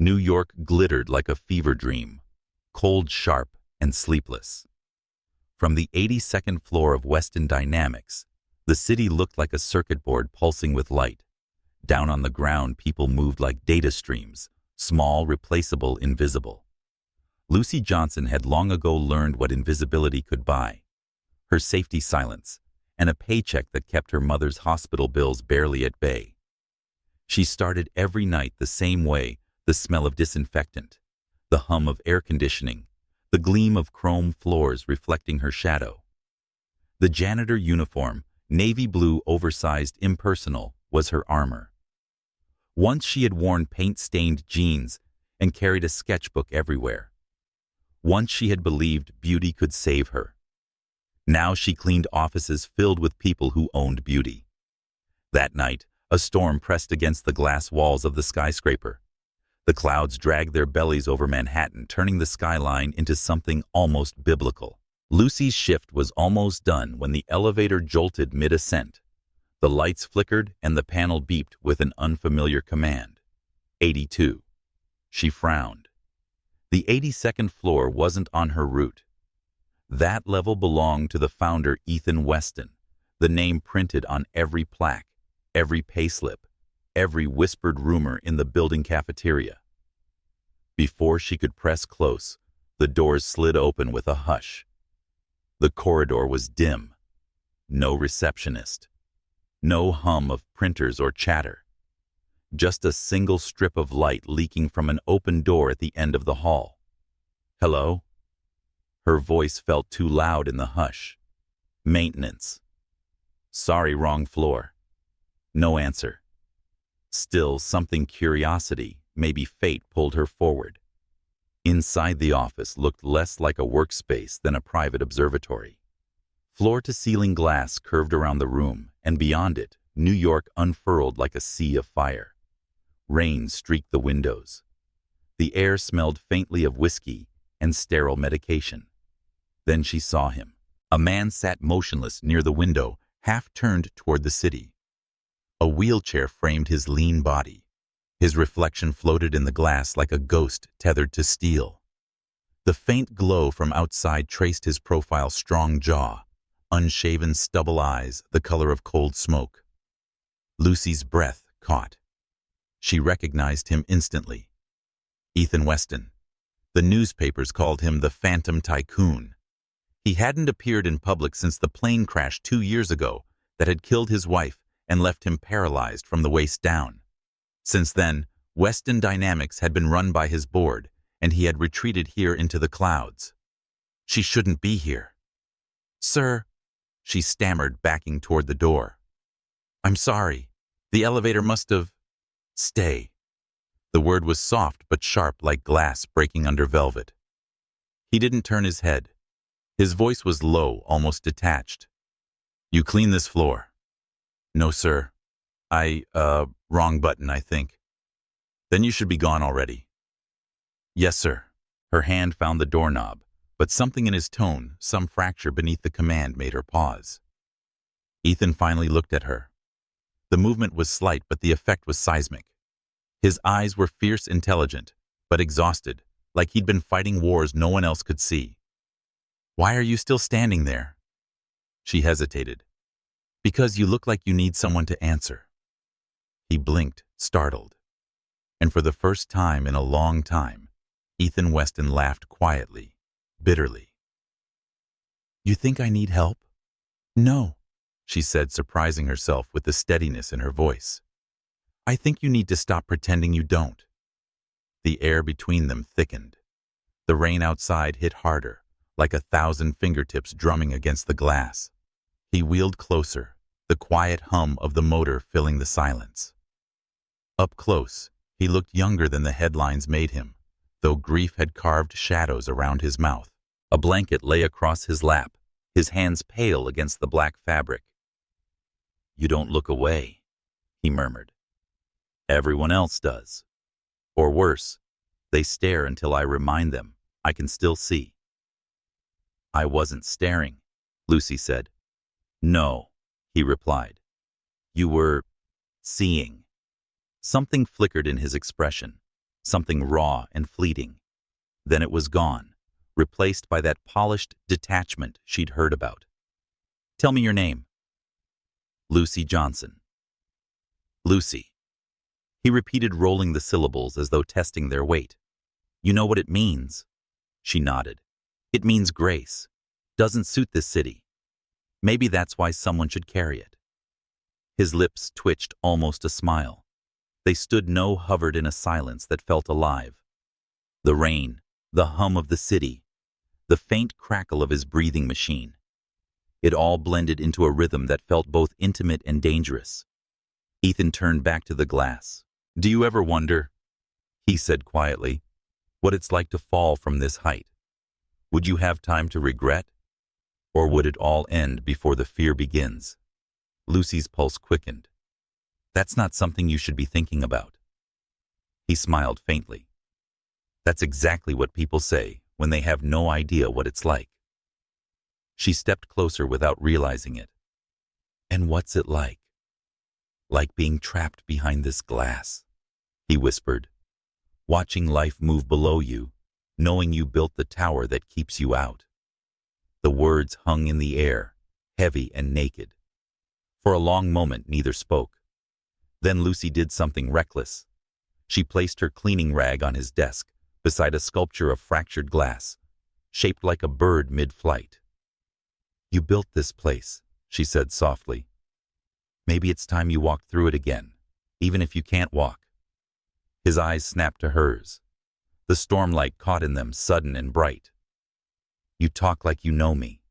New York glittered like a fever dream, cold, sharp, and sleepless. From the 82nd floor of Weston Dynamics, the city looked like a circuit board pulsing with light. Down on the ground, people moved like data streams, small, replaceable, invisible. Lucy Johnson had long ago learned what invisibility could buy: her safety silence, and a paycheck that kept her mother's hospital bills barely at bay. She started every night the same way: the smell of disinfectant, the hum of air conditioning, the gleam of chrome floors reflecting her shadow. The janitor uniform, navy blue, oversized, impersonal, was her armor. Once she had worn paint-stained jeans and carried a sketchbook everywhere. Once she had believed beauty could save her. Now she cleaned offices filled with people who owned beauty. That night, a storm pressed against the glass walls of the skyscraper. The clouds dragged their bellies over Manhattan, turning the skyline into something almost biblical. Lucy's shift was almost done when the elevator jolted mid-ascent. The lights flickered and the panel beeped with an unfamiliar command. 82. She frowned. The 82nd floor wasn't on her route. That level belonged to the founder, Ethan Weston, the name printed on every plaque, every payslip, every whispered rumor in the building cafeteria. Before she could press close, the doors slid open with a hush. The corridor was dim. No receptionist. No hum of printers or chatter. Just a single strip of light leaking from an open door at the end of the hall. "Hello?" Her voice felt too loud in the hush. "Maintenance." "Sorry, wrong floor." No answer. Still, something, curiosity, maybe fate, pulled her forward. Inside the office looked less like a workspace than a private observatory. Floor-to-ceiling glass curved around the room, and beyond it, New York unfurled like a sea of fire. Rain streaked the windows. The air smelled faintly of whiskey and sterile medication. Then she saw him. A man sat motionless near the window, half turned toward the city. A wheelchair framed his lean body. His reflection floated in the glass like a ghost tethered to steel. The faint glow from outside traced his profile's strong jaw, unshaven stubble eyes the color of cold smoke. Lucy's breath caught. She recognized him instantly. Ethan Weston. The newspapers called him the Phantom Tycoon. He hadn't appeared in public since the plane crash 2 years ago that had killed his wife and left him paralyzed from the waist down. Since then, Weston Dynamics had been run by his board, and he had retreated here into the clouds. She shouldn't be here. "Sir," she stammered, backing toward the door. "I'm sorry. The elevator must have—" "Stay." The word was soft but sharp, like glass breaking under velvet. He didn't turn his head. His voice was low, almost detached. "You clean this floor?" "No, sir. Wrong button, I think." "Then you should be gone already." "Yes, sir." Her hand found the doorknob, but something in his tone, some fracture beneath the command, made her pause. Ethan finally looked at her. The movement was slight, but the effect was seismic. His eyes were fierce, intelligent, but exhausted, like he'd been fighting wars no one else could see. "Why are you still standing there?" She hesitated. "Because you look like you need someone to answer." He blinked, startled. And for the first time in a long time, Ethan Weston laughed quietly, bitterly. "You think I need help?" "No," she said, surprising herself with the steadiness in her voice. "I think you need to stop pretending you don't." The air between them thickened. The rain outside hit harder, like 1,000 fingertips drumming against the glass. He wheeled closer, the quiet hum of the motor filling the silence. Up close, he looked younger than the headlines made him, though grief had carved shadows around his mouth. A blanket lay across his lap, his hands pale against the black fabric. "You don't look away," he murmured. "Everyone else does. Or worse, they stare until I remind them I can still see." "I wasn't staring," Lucy said. "No," he replied. "You were seeing." Something flickered in his expression, something raw and fleeting. Then it was gone, replaced by that polished detachment she'd heard about. "Tell me your name." "Lucy Johnson." "Lucy." He repeated, rolling the syllables as though testing their weight. "You know what it means?" She nodded. "It means grace. Doesn't suit this city. Maybe that's why someone should carry it." His lips twitched almost a smile. They hovered in a silence that felt alive. The rain, the hum of the city, the faint crackle of his breathing machine. It all blended into a rhythm that felt both intimate and dangerous. Ethan turned back to the glass. "Do you ever wonder," he said quietly, "what it's like to fall from this height? Would you have time to regret? Or would it all end before the fear begins?" Lucy's pulse quickened. "That's not something you should be thinking about." He smiled faintly. "That's exactly what people say when they have no idea what it's like." She stepped closer without realizing it. "And what's it like?" "Like being trapped behind this glass," he whispered. "Watching life move below you, knowing you built the tower that keeps you out." The words hung in the air, heavy and naked. For a long moment, neither spoke. Then Lucy did something reckless. She placed her cleaning rag on his desk, beside a sculpture of fractured glass, shaped like a bird mid-flight. "You built this place," she said softly. "Maybe it's time you walked through it again, even if you can't walk." His eyes snapped to hers. The stormlight caught in them, sudden and bright. "You talk like you know me."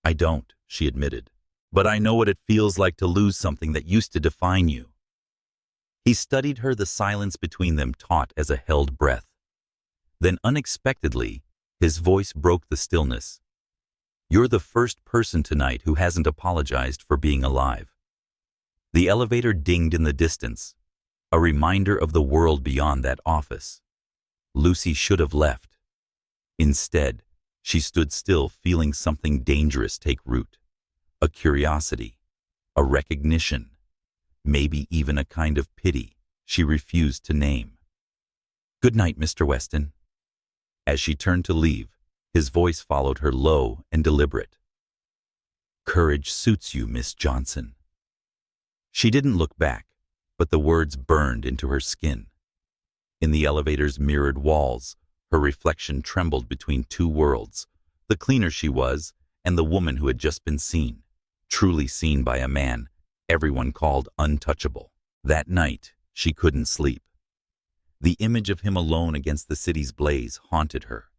"I don't," she admitted. "But I know what it feels like to lose something that used to define you." He studied her, the silence between them taut as a held breath. Then unexpectedly, his voice broke the stillness. "You're the first person tonight who hasn't apologized for being alive." The elevator dinged in the distance, a reminder of the world beyond that office. Lucy should have left. Instead, she stood still, feeling something dangerous take root. A curiosity, a recognition, maybe even a kind of pity she refused to name. "Good night, Mr. Weston." As she turned to leave, his voice followed her, low and deliberate. "Courage suits you, Miss Johnson." She didn't look back, but the words burned into her skin. In the elevator's mirrored walls, her reflection trembled between two worlds, the cleaner she was and the woman who had just been seen, truly seen by a man everyone called untouchable. That night, she couldn't sleep. The image of him alone against the city's blaze haunted her.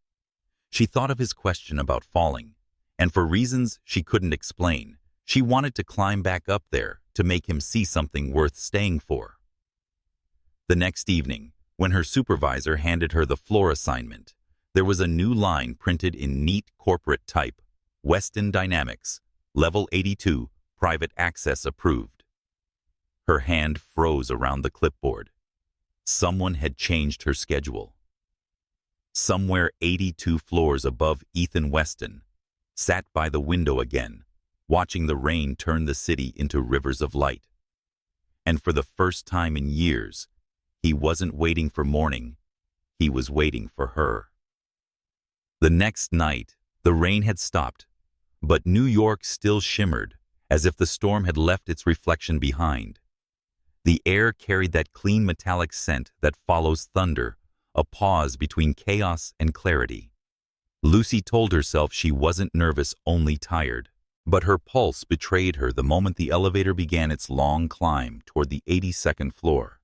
She thought of his question about falling, and for reasons she couldn't explain, she wanted to climb back up there to make him see something worth staying for. The next evening, when her supervisor handed her the floor assignment, there was a new line printed in neat corporate type: "Weston Dynamics, Level 82, Private Access Approved." Her hand froze around the clipboard. Someone had changed her schedule. Somewhere 82 floors above, Ethan Weston sat by the window again, watching the rain turn the city into rivers of light. And for the first time in years, he wasn't waiting for morning, he was waiting for her. The next night, the rain had stopped, but New York still shimmered, as if the storm had left its reflection behind. The air carried that clean metallic scent that follows thunder, a pause between chaos and clarity. Lucy told herself she wasn't nervous, only tired, but her pulse betrayed her the moment the elevator began its long climb toward the 82nd floor.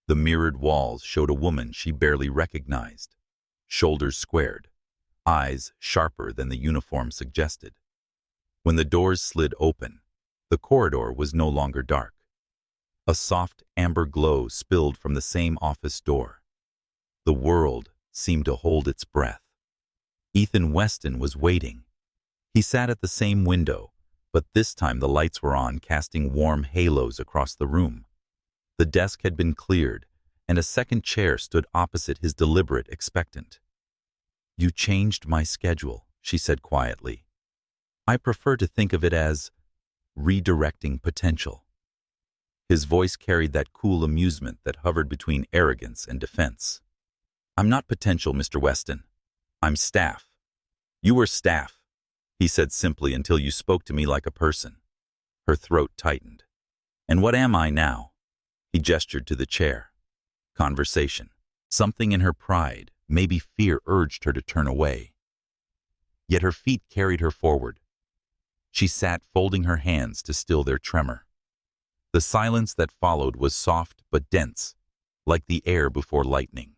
The mirrored walls showed a woman she barely recognized, shoulders squared, eyes sharper than the uniform suggested. When the doors slid open, the corridor was no longer dark. A soft amber glow spilled from the same office door. The world seemed to hold its breath. Ethan Weston was waiting. He sat at the same window, but this time the lights were on, casting warm halos across the room. The desk had been cleared, and a second chair stood opposite his, deliberate, expectant. "You changed my schedule," she said quietly. "I prefer to think of it as redirecting potential." His voice carried that cool amusement that hovered between arrogance and defense. "I'm not potential, Mr. Weston. I'm staff." "You were staff," he said simply until you spoke to me like a person. Her throat tightened. "And what am I now?" He gestured to the chair. Conversation. Something in her pride, maybe fear, urged her to turn away. Yet her feet carried her forward. She sat folding her hands to still their tremor. The silence that followed was soft but dense, like the air before lightning.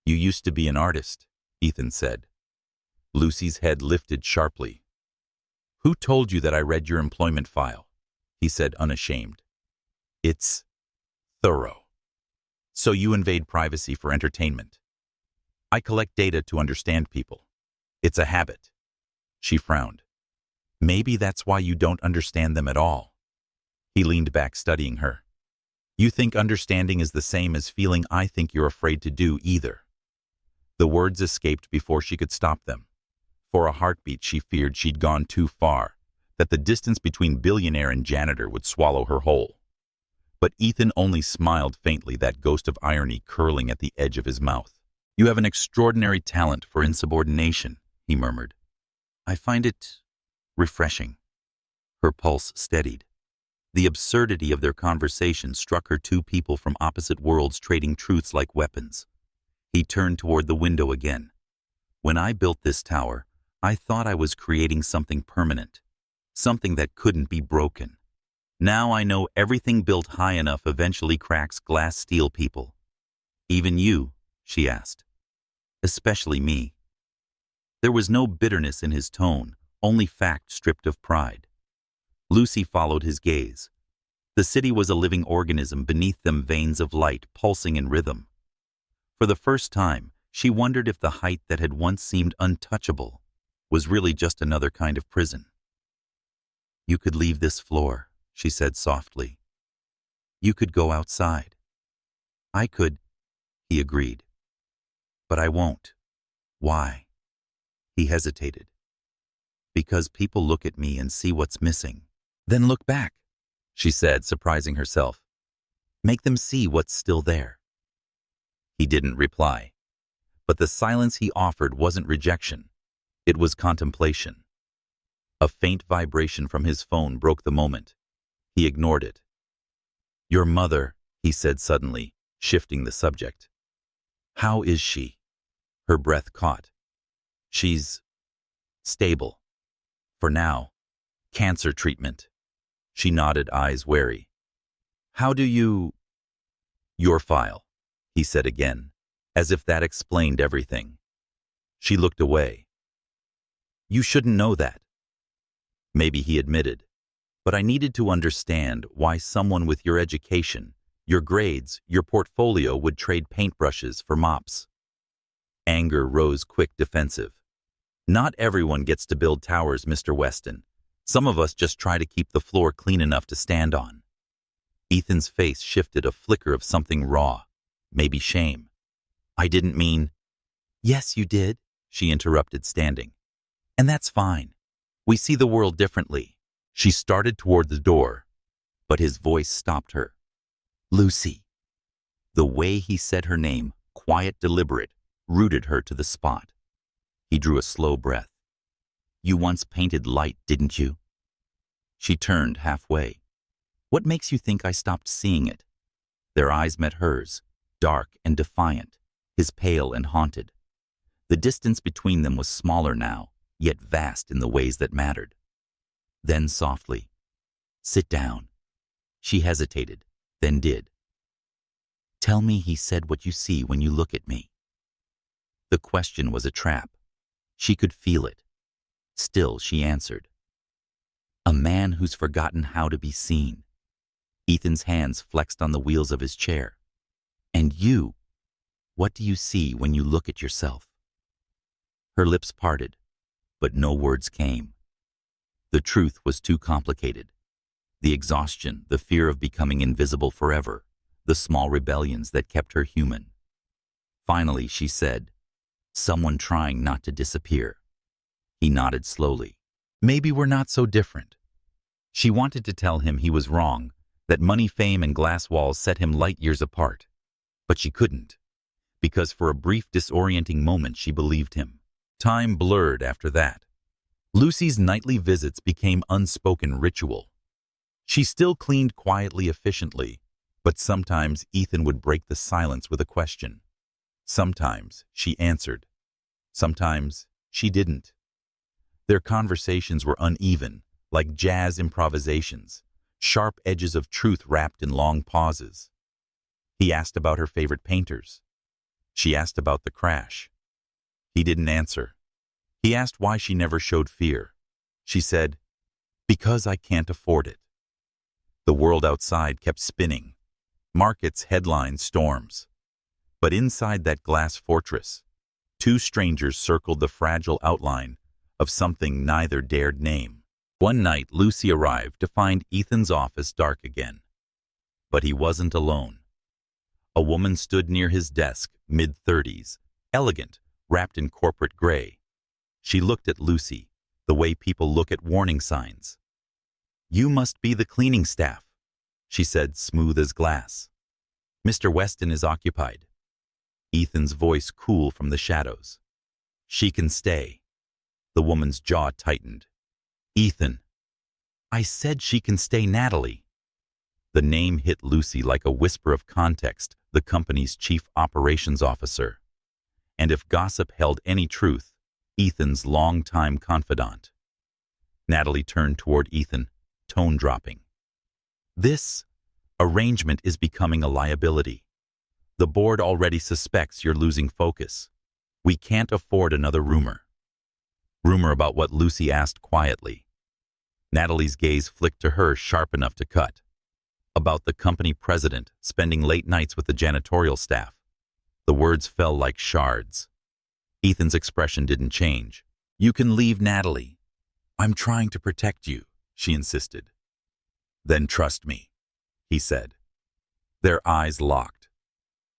"You used to be an artist," Ethan said. Lucy's head lifted sharply. "Who told you that I read your employment file?" he said, unashamed. "It's thorough. So you invade privacy for entertainment." "I collect data to understand people. It's a habit." She frowned. "Maybe that's why you don't understand them at all." He leaned back, studying her. "You think understanding is the same as feeling I think you're afraid to do either." The words escaped before she could stop them. For a heartbeat, she feared she'd gone too far, that the distance between billionaire and janitor would swallow her whole. But Ethan only smiled faintly, that ghost of irony curling at the edge of his mouth. "You have an extraordinary talent for insubordination," he murmured. "I find it refreshing." Her pulse steadied. The absurdity of their conversation struck her, two people from opposite worlds trading truths like weapons. He turned toward the window again. "When I built this tower, I thought I was creating something permanent, something that couldn't be broken. Now I know everything built high enough eventually cracks glass, steel, people. Even you," she asked. "Especially me." There was no bitterness in his tone, only fact stripped of pride. Lucy followed his gaze. The city was a living organism, beneath them veins of light pulsing in rhythm. For the first time, she wondered if the height that had once seemed untouchable was really just another kind of prison. "You could leave this floor," she said softly. "You could go outside." "I could," he agreed. "But I won't." "Why?" He hesitated. "Because people look at me and see what's missing. Then look back," she said, surprising herself. "Make them see what's still there." He didn't reply. But the silence he offered wasn't rejection. It was contemplation. A faint vibration from his phone broke the moment. He ignored it. "Your mother," he said suddenly, shifting the subject. "How is she?" Her breath caught. "She's stable. For now. Cancer treatment." She nodded, eyes wary. "How do you—" "Your file," he said again, as if that explained everything. She looked away. "You shouldn't know that." Maybe, he admitted. "But I needed to understand why someone with your education, your grades, your portfolio would trade paintbrushes for mops." Anger rose quick, defensive. "Not everyone gets to build towers, Mr. Weston. Some of us just try to keep the floor clean enough to stand on." Ethan's face shifted, a flicker of something raw, maybe shame. "I didn't mean—" "Yes, you did," she interrupted, standing. "And that's fine. We see the world differently." She started toward the door, but his voice stopped her. "Lucy." The way he said her name, quiet, deliberate, rooted her to the spot. He drew a slow breath. "You once painted light, didn't you?" She turned halfway. "What makes you think I stopped seeing it?" Their eyes met hers, dark and defiant, his pale and haunted. The distance between them was smaller now, yet vast in the ways that mattered. Then softly, "Sit down." She hesitated, then did. "Tell me," he said, "what you see when you look at me." The question was a trap. She could feel it. Still, she answered. "A man who's forgotten how to be seen." Ethan's hands flexed on the wheels of his chair. "And you, what do you see when you look at yourself?" Her lips parted, but no words came. The truth was too complicated. The exhaustion, the fear of becoming invisible forever, the small rebellions that kept her human. Finally, she said, "Someone trying not to disappear." He nodded slowly. "Maybe we're not so different." She wanted to tell him he was wrong, that money, fame, and glass walls set him light years apart. But she couldn't, because for a brief, disorienting moment she believed him. Time blurred after that. Lucy's nightly visits became unspoken ritual. She still cleaned quietly, efficiently, but sometimes Ethan would break the silence with a question. Sometimes she answered. Sometimes she didn't. Their conversations were uneven, like jazz improvisations, sharp edges of truth wrapped in long pauses. He asked about her favorite painters. She asked about the crash. He didn't answer. He asked why she never showed fear. She said, "Because I can't afford it." The world outside kept spinning. Markets, headlines, storms. But inside that glass fortress, two strangers circled the fragile outline of something neither dared name. One night, Lucy arrived to find Ethan's office dark again. But he wasn't alone. A woman stood near his desk, mid-30s, elegant, wrapped in corporate gray. She looked at Lucy, the way people look at warning signs. "You must be the cleaning staff," she said, smooth as glass. "Mr. Weston is occupied." Ethan's voice cool from the shadows. "She can stay." The woman's jaw tightened. "Ethan." "I said she can stay, Natalie." The name hit Lucy like a whisper of context, the company's chief operations officer. And if gossip held any truth, Ethan's longtime confidant. Natalie turned toward Ethan, tone dropping. "This arrangement is becoming a liability. The board already suspects you're losing focus. We can't afford another rumor." Rumor about what? Lucy asked quietly. Natalie's gaze flicked to her, sharp enough to cut. About the company president spending late nights with the janitorial staff. The words fell like shards. Ethan's expression didn't change. "You can leave, Natalie." "I'm trying to protect you," she insisted. "Then trust me," he said. Their eyes locked.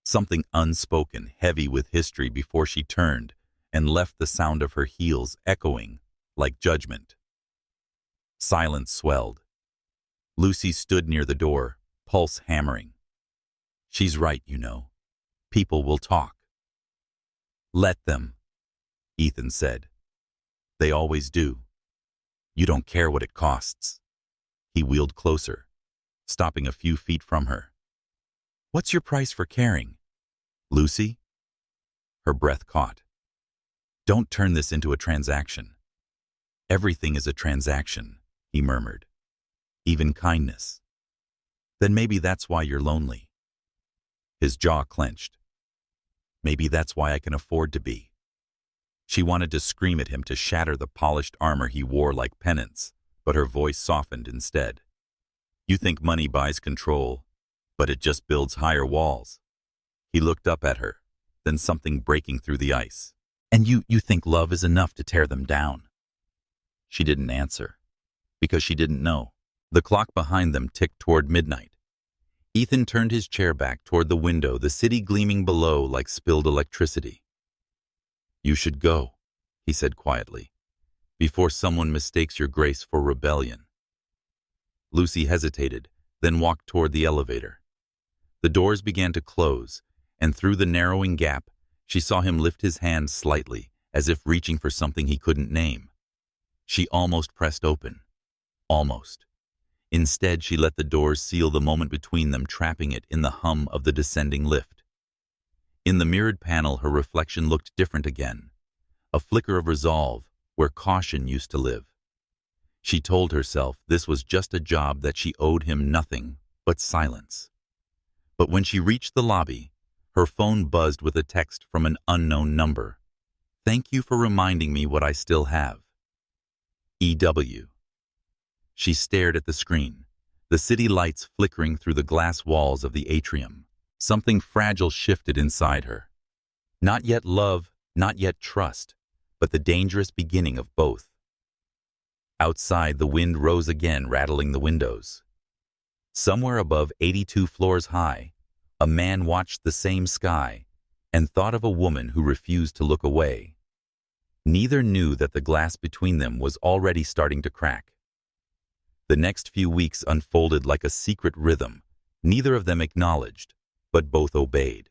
Something unspoken, heavy with history, before she turned and left the sound of her heels echoing like judgment. Silence swelled. Lucy stood near the door, pulse hammering. "She's right, you know. People will talk." "Let them," Ethan said. "They always do. You don't care what it costs." He wheeled closer, stopping a few feet from her. "What's your price for caring, Lucy?" Her breath caught. "Don't turn this into a transaction." "Everything is a transaction," he murmured. "Even kindness." "Then maybe that's why you're lonely." His jaw clenched. "Maybe that's why I can afford to be." She wanted to scream at him, to shatter the polished armor he wore like penance, but her voice softened instead. "You think money buys control, but it just builds higher walls." He looked up at her, then something breaking through the ice. "And you think love is enough to tear them down?" She didn't answer, because she didn't know. The clock behind them ticked toward midnight. Ethan turned his chair back toward the window, the city gleaming below like spilled electricity. "You should go," he said quietly, "before someone mistakes your grace for rebellion." Lucy hesitated, then walked toward the elevator. The doors began to close, and through the narrowing gap, she saw him lift his hand slightly, as if reaching for something he couldn't name. She almost pressed open. Almost. Instead, she let the doors seal the moment between them, trapping it in the hum of the descending lift. In the mirrored panel, her reflection looked different again, a flicker of resolve where caution used to live. She told herself this was just a job, that she owed him nothing but silence. But when she reached the lobby, her phone buzzed with a text from an unknown number. "Thank you for reminding me what I still have. EW." She stared at the screen, the city lights flickering through the glass walls of the atrium. Something fragile shifted inside her. Not yet love, not yet trust, but the dangerous beginning of both. Outside, the wind rose again, rattling the windows. Somewhere above, 82 floors high, a man watched the same sky and thought of a woman who refused to look away. Neither knew that the glass between them was already starting to crack. The next few weeks unfolded like a secret rhythm. Neither of them acknowledged, but both obeyed.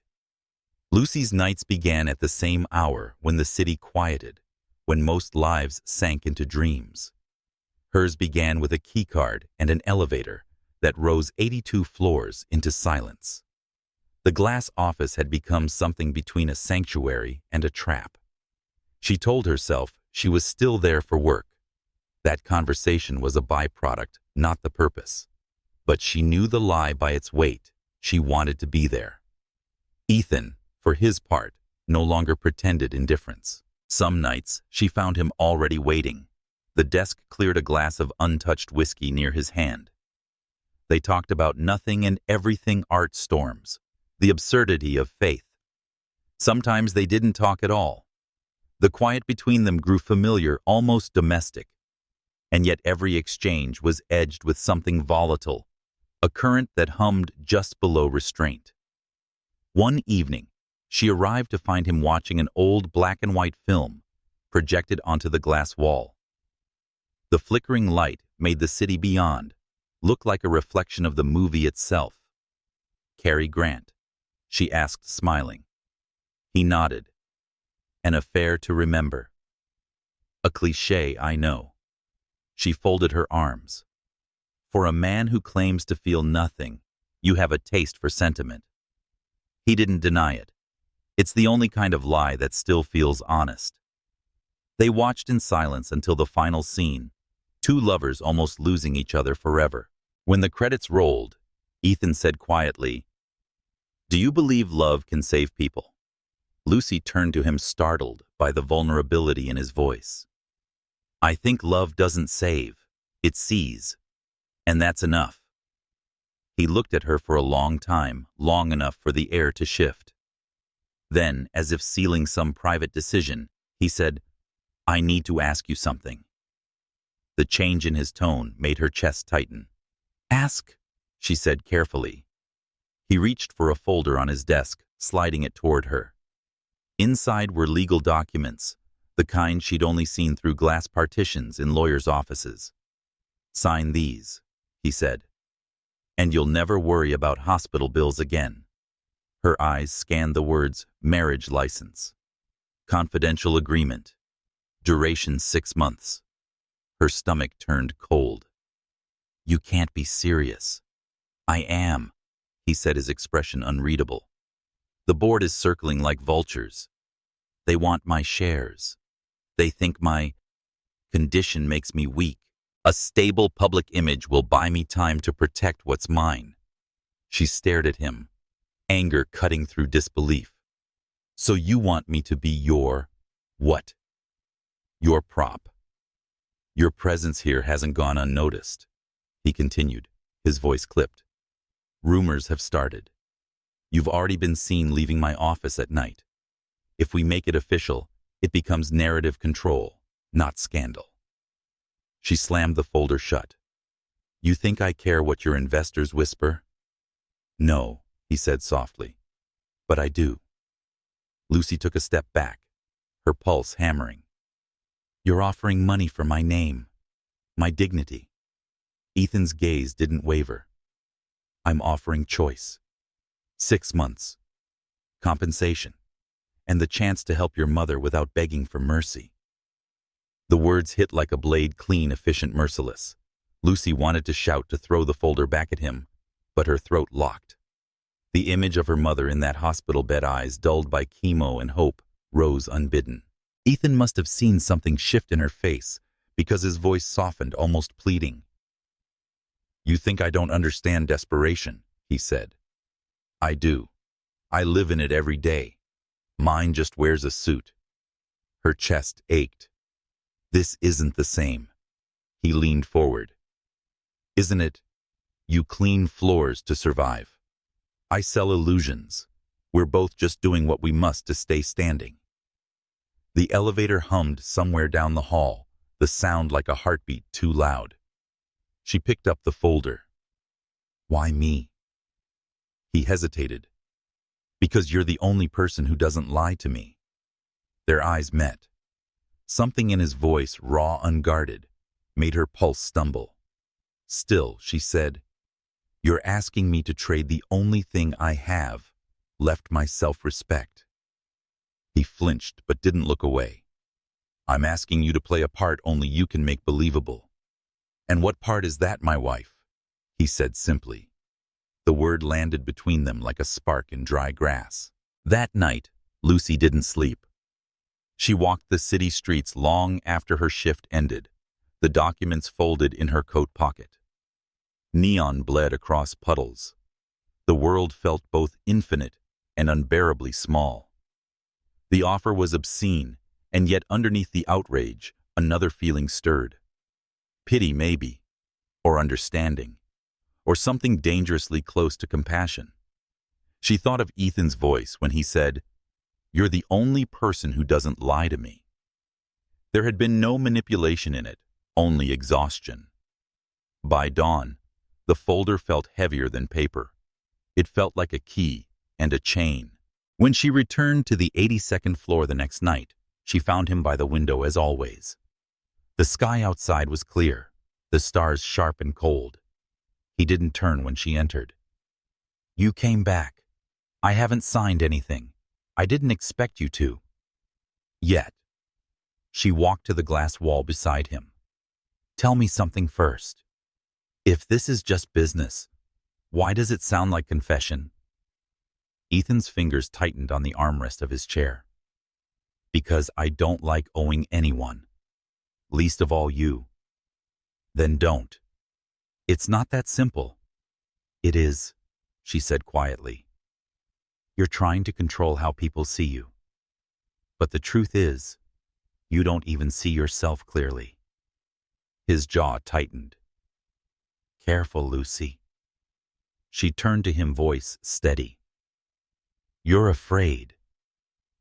Lucy's nights began at the same hour when the city quieted, when most lives sank into dreams. Hers began with a keycard and an elevator that rose 82 floors into silence. The glass office had become something between a sanctuary and a trap. She told herself she was still there for work. That conversation was a byproduct, not the purpose. But she knew the lie by its weight. She wanted to be there. Ethan, for his part, no longer pretended indifference. Some nights, she found him already waiting. The desk cleared a glass of untouched whiskey near his hand. They talked about nothing and everything: art storms, the absurdity of faith. Sometimes they didn't talk at all. The quiet between them grew familiar, almost domestic. And yet every exchange was edged with something volatile, a current that hummed just below restraint. One evening, she arrived to find him watching an old black-and-white film projected onto the glass wall. The flickering light made the city beyond look like a reflection of the movie itself. "Cary Grant?" she asked, smiling. He nodded. "An affair to remember." "A cliché, I know." She folded her arms. "For a man who claims to feel nothing, you have a taste for sentiment." He didn't deny it. It's the only kind of lie that still feels honest. They watched in silence until the final scene, two lovers almost losing each other forever. When the credits rolled, Ethan said quietly, "Do you believe love can save people?" Lucy turned to him, startled by the vulnerability in his voice. "I think love doesn't save, it sees. And that's enough." He looked at her for a long time, long enough for the air to shift. Then, as if sealing some private decision, he said, "I need to ask you something." The change in his tone made her chest tighten. "Ask," she said carefully. He reached for a folder on his desk, sliding it toward her. Inside were legal documents, the kind she'd only seen through glass partitions in lawyers' offices. "Sign these," he said, "and you'll never worry about hospital bills again." Her eyes scanned the words marriage license, confidential agreement, duration 6 months. Her stomach turned cold. "You can't be serious." "I am," he said, his expression unreadable. "The board is circling like vultures. They want my shares. They think my condition makes me weak. A stable public image will buy me time to protect what's mine." She stared at him, anger cutting through disbelief. "So you want me to be your what?" "Your prop. Your presence here hasn't gone unnoticed," he continued, his voice clipped. "Rumors have started. You've already been seen leaving my office at night. If we make it official, it becomes narrative control, not scandal." She slammed the folder shut. "You think I care what your investors whisper?" "No," he said softly, "but I do." Lucy took a step back, her pulse hammering. "You're offering money for my name, my dignity." Ethan's gaze didn't waver. "I'm offering choice. 6 months, compensation, and the chance to help your mother without begging for mercy." The words hit like a blade, clean, efficient, merciless. Lucy wanted to shout, to throw the folder back at him, but her throat locked. The image of her mother in that hospital bed, eyes dulled by chemo and hope, rose unbidden. Ethan must have seen something shift in her face, because his voice softened, almost pleading. "You think I don't understand desperation," he said. "I do. I live in it every day. Mine just wears a suit." Her chest ached. "This isn't the same." He leaned forward. "Isn't it? You clean floors to survive. I sell illusions. We're both just doing what we must to stay standing." The elevator hummed somewhere down the hall, the sound like a heartbeat too loud. She picked up the folder. "Why me?" He hesitated. "Because you're the only person who doesn't lie to me." Their eyes met. Something in his voice, raw, unguarded, made her pulse stumble. Still, she said, "You're asking me to trade the only thing I have left, my self-respect." He flinched but didn't look away. "I'm asking you to play a part only you can make believable." "And what part is that, my wife?" he said simply. The word landed between them like a spark in dry grass. That night, Lucy didn't sleep. She walked the city streets long after her shift ended, the documents folded in her coat pocket. Neon bled across puddles. The world felt both infinite and unbearably small. The offer was obscene, and yet underneath the outrage, another feeling stirred. Pity, maybe, or understanding, or something dangerously close to compassion. She thought of Ethan's voice when he said, "You're the only person who doesn't lie to me." There had been no manipulation in it, only exhaustion. By dawn, the folder felt heavier than paper. It felt like a key and a chain. When she returned to the 82nd floor the next night, she found him by the window as always. The sky outside was clear, the stars sharp and cold. He didn't turn when she entered. "You came back. I haven't signed anything. I didn't expect you to." "Yet." She walked to the glass wall beside him. "Tell me something first. If this is just business, why does it sound like confession?" Ethan's fingers tightened on the armrest of his chair. "Because I don't like owing anyone. Least of all you." "Then don't." "It's not that simple." "It is," she said quietly. "You're trying to control how people see you. But the truth is, you don't even see yourself clearly." His jaw tightened. "Careful, Lucy." She turned to him, voice steady. "You're afraid.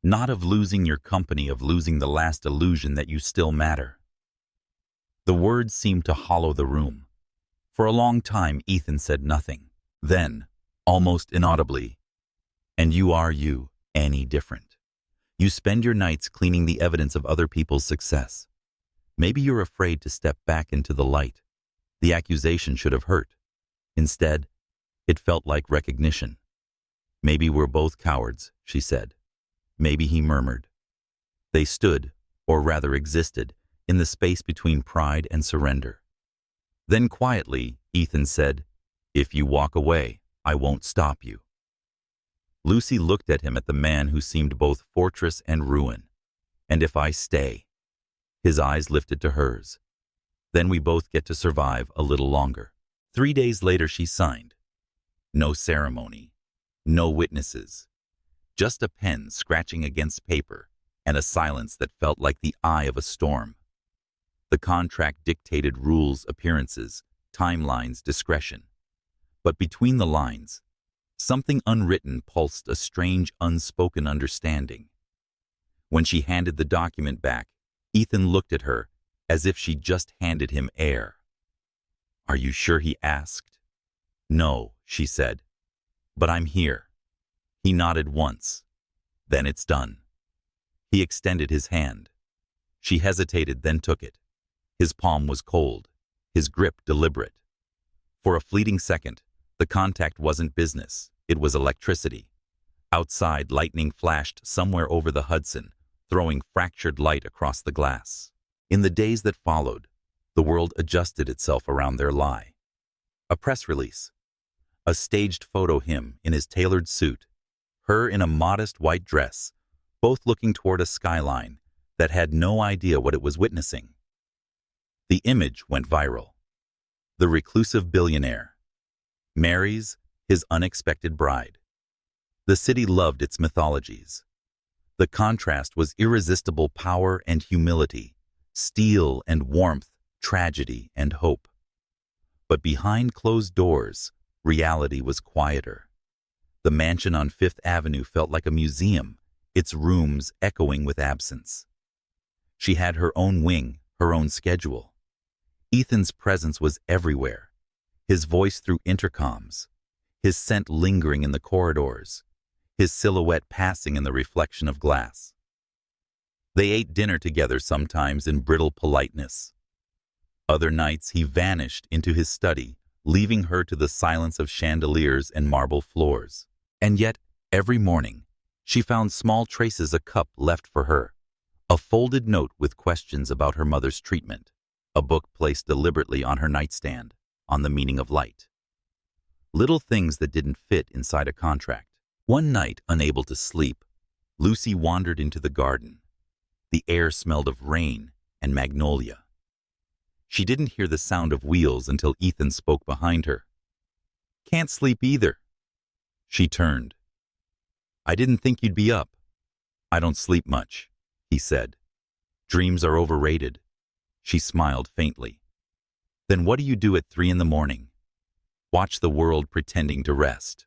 Not of losing your company, of losing the last illusion that you still matter." The words seemed to hollow the room. For a long time, Ethan said nothing. Then, almost inaudibly, "And you are you, any different? You spend your nights cleaning the evidence of other people's success. Maybe you're afraid to step back into the light. The accusation should have hurt. Instead, it felt like recognition." "Maybe we're both cowards," she said. "Maybe," he murmured. They stood, or rather existed, in the space between pride and surrender. Then quietly, Ethan said, "If you walk away, I won't stop you." Lucy looked at him, at the man who seemed both fortress and ruin. "And if I stay?" His eyes lifted to hers. "Then we both get to survive a little longer." 3 days later she signed. No ceremony, no witnesses, just a pen scratching against paper and a silence that felt like the eye of a storm. The contract dictated rules, appearances, timelines, discretion. But between the lines, something unwritten pulsed, a strange, unspoken understanding. When she handed the document back, Ethan looked at her as if she'd just handed him air. "Are you sure?" he asked. "No," she said, "but I'm here." He nodded once. "Then it's done." He extended his hand. She hesitated, then took it. His palm was cold, his grip deliberate. For a fleeting second, the contact wasn't business, it was electricity. Outside, lightning flashed somewhere over the Hudson, throwing fractured light across the glass. In the days that followed, the world adjusted itself around their lie. A press release. A staged photo, him in his tailored suit, her in a modest white dress, both looking toward a skyline that had no idea what it was witnessing. The image went viral. The reclusive billionaire marries his unexpected bride. The city loved its mythologies. The contrast was irresistible: power and humility, steel and warmth, tragedy and hope. But behind closed doors, reality was quieter. The mansion on Fifth Avenue felt like a museum, its rooms echoing with absence. She had her own wing, her own schedule. Ethan's presence was everywhere, his voice through intercoms, his scent lingering in the corridors, his silhouette passing in the reflection of glass. They ate dinner together, sometimes in brittle politeness. Other nights he vanished into his study, leaving her to the silence of chandeliers and marble floors. And yet, every morning, she found small traces of a cup left for her, a folded note with questions about her mother's treatment, a book placed deliberately on her nightstand, on the meaning of light. Little things that didn't fit inside a contract. One night, unable to sleep, Lucy wandered into the garden. The air smelled of rain and magnolia. She didn't hear the sound of wheels until Ethan spoke behind her. "Can't sleep either." She turned. "I didn't think you'd be up." "I don't sleep much," he said. "Dreams are overrated." She smiled faintly. "Then what do you do at 3 in the morning?" "Watch the world pretending to rest."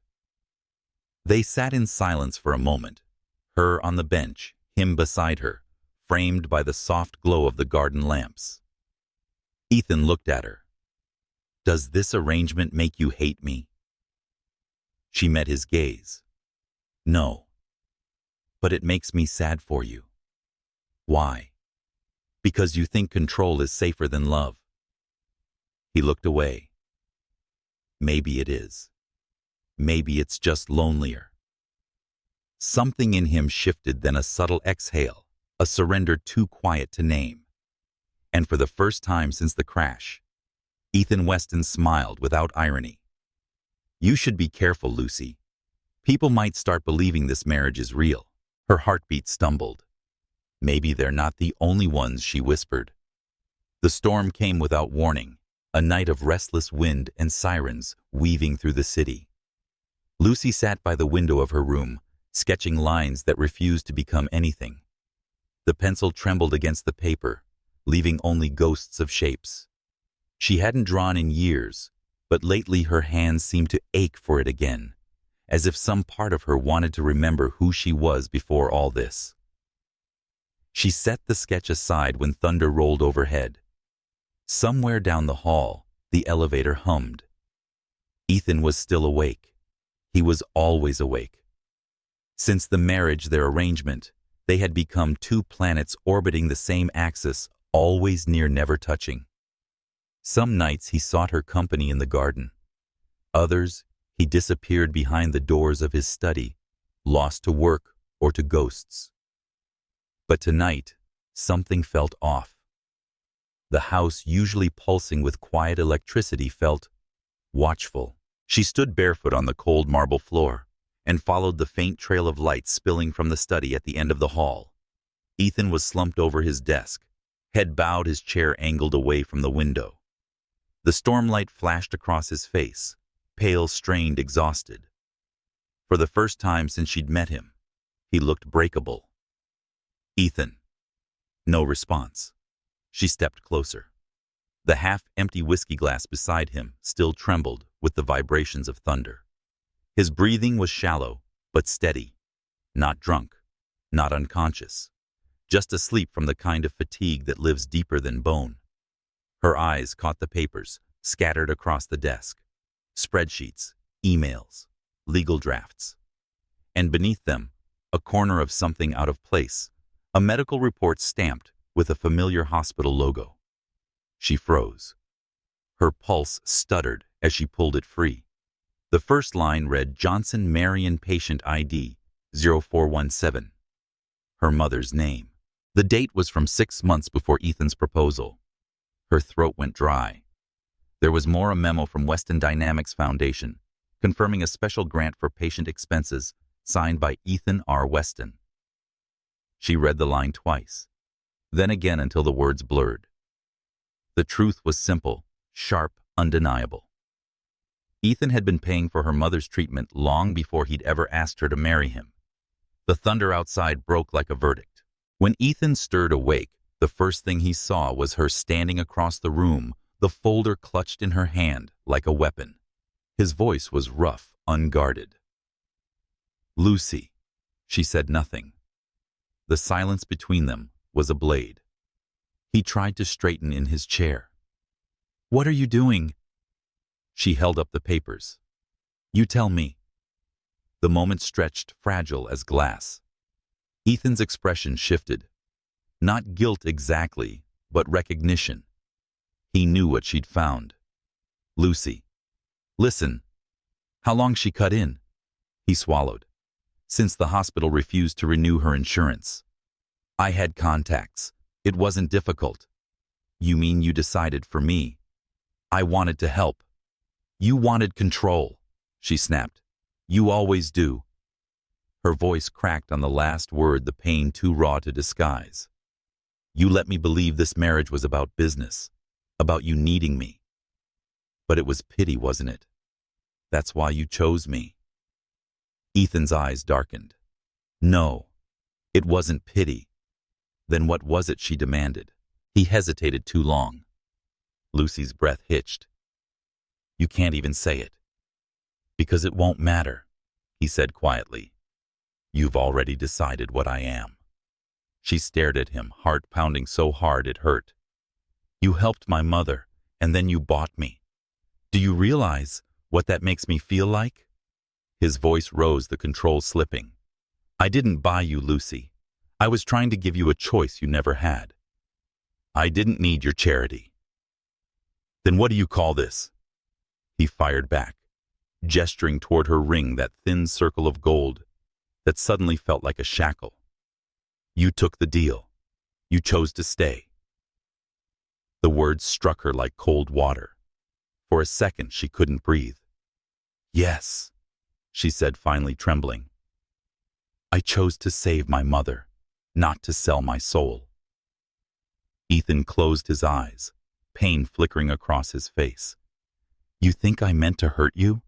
They sat in silence for a moment, her on the bench, him beside her, framed by the soft glow of the garden lamps. Ethan looked at her. "Does this arrangement make you hate me?" She met his gaze. "No. But it makes me sad for you." "Why?" "Because you think control is safer than love." He looked away. "Maybe it is. Maybe it's just lonelier." Something in him shifted, then a subtle exhale, a surrender too quiet to name. And for the first time since the crash, Ethan Weston smiled without irony. "You should be careful, Lucy. People might start believing this marriage is real." Her heartbeat stumbled. "Maybe they're not the only ones," she whispered. The storm came without warning, a night of restless wind and sirens weaving through the city. Lucy sat by the window of her room, sketching lines that refused to become anything. The pencil trembled against the paper, leaving only ghosts of shapes. She hadn't drawn in years, but lately her hands seemed to ache for it again, as if some part of her wanted to remember who she was before all this. She set the sketch aside when thunder rolled overhead. Somewhere down the hall, the elevator hummed. Ethan was still awake. He was always awake. Since the marriage, their arrangement, they had become two planets orbiting the same axis, always near, never touching. Some nights he sought her company in the garden. Others, he disappeared behind the doors of his study, lost to work or to ghosts. But tonight, something felt off. The house, usually pulsing with quiet electricity, felt watchful. She stood barefoot on the cold marble floor and followed the faint trail of light spilling from the study at the end of the hall. Ethan was slumped over his desk, head bowed, his chair angled away from the window. The stormlight flashed across his face, pale, strained, exhausted. For the first time since she'd met him, he looked breakable. "Ethan." No response. She stepped closer. The half-empty whiskey glass beside him still trembled with the vibrations of thunder. His breathing was shallow, but steady. Not drunk, not unconscious. Just asleep from the kind of fatigue that lives deeper than bone. Her eyes caught the papers scattered across the desk. Spreadsheets, emails, legal drafts. And beneath them, a corner of something out of place, a medical report stamped with a familiar hospital logo. She froze. Her pulse stuttered as she pulled it free. The first line read, "Johnson Marion Patient ID 0417. Her mother's name. The date was from 6 months before Ethan's proposal. Her throat went dry. There was more, a memo from Weston Dynamics Foundation, confirming a special grant for patient expenses, signed by Ethan R. Weston. She read the line twice, then again until the words blurred. The truth was simple, sharp, undeniable. Ethan had been paying for her mother's treatment long before he'd ever asked her to marry him. The thunder outside broke like a verdict. When Ethan stirred awake, the first thing he saw was her standing across the room, the folder clutched in her hand like a weapon. His voice was rough, unguarded. "Lucy." She said nothing. The silence between them was a blade. He tried to straighten in his chair. "What are you doing?" She held up the papers. "You tell me." The moment stretched, fragile as glass. Ethan's expression shifted. Not guilt exactly, but recognition. He knew what she'd found. Lucy. Listen. How long she cut in? He swallowed. Since the hospital refused to renew her insurance. I had contacts. It wasn't difficult. You mean you decided for me? I wanted to help. You wanted control, she snapped. You always do. Her voice cracked on the last word, the pain too raw to disguise. You let me believe this marriage was about business, about you needing me. But it was pity, wasn't it? That's why you chose me. Ethan's eyes darkened. No, it wasn't pity. Then what was it she demanded? He hesitated too long. Lucy's breath hitched. You can't even say it. Because it won't matter, he said quietly. You've already decided what I am. She stared at him, heart pounding so hard it hurt. You helped my mother, and then you bought me. Do you realize what that makes me feel like? His voice rose, the control slipping. I didn't buy you, Lucy. I was trying to give you a choice you never had. I didn't need your charity. Then what do you call this? He fired back, gesturing toward her ring, that thin circle of gold that suddenly felt like a shackle. You took the deal. You chose to stay. The words struck her like cold water. For a second, she couldn't breathe. Yes, she said, finally trembling. I chose to save my mother, not to sell my soul. Ethan closed his eyes, pain flickering across his face. You think I meant to hurt you?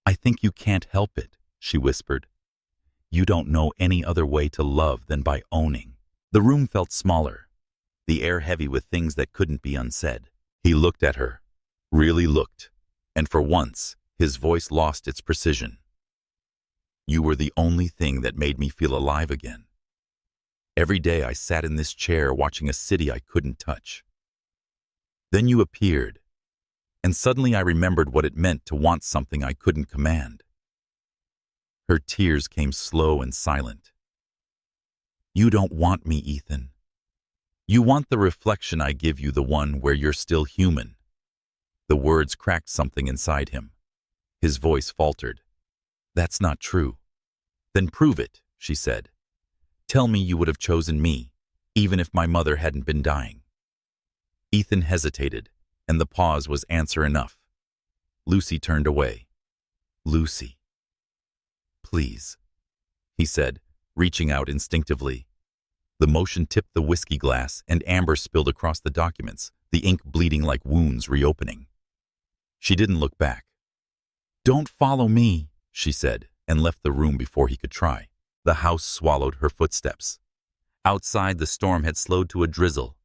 I think you can't help it, she whispered. You don't know any other way to love than by owning. The room felt smaller, the air heavy with things that couldn't be unsaid. He looked at her, really looked, and for once, his voice lost its precision. You were the only thing that made me feel alive again. Every day I sat in this chair watching a city I couldn't touch. Then you appeared, and suddenly I remembered what it meant to want something I couldn't command. Her tears came slow and silent. You don't want me, Ethan. You want the reflection I give you, the one where you're still human. The words cracked something inside him. His voice faltered. That's not true. Then prove it, she said. Tell me you would have chosen me, even if my mother hadn't been dying. Ethan hesitated, and the pause was answer enough. Lucy turned away. Lucy. Please, he said, reaching out instinctively. The motion tipped the whiskey glass, and amber spilled across the documents, the ink bleeding like wounds reopening. She didn't look back. Don't follow me, she said, and left the room before he could try. The house swallowed her footsteps. Outside, the storm had slowed to a drizzle,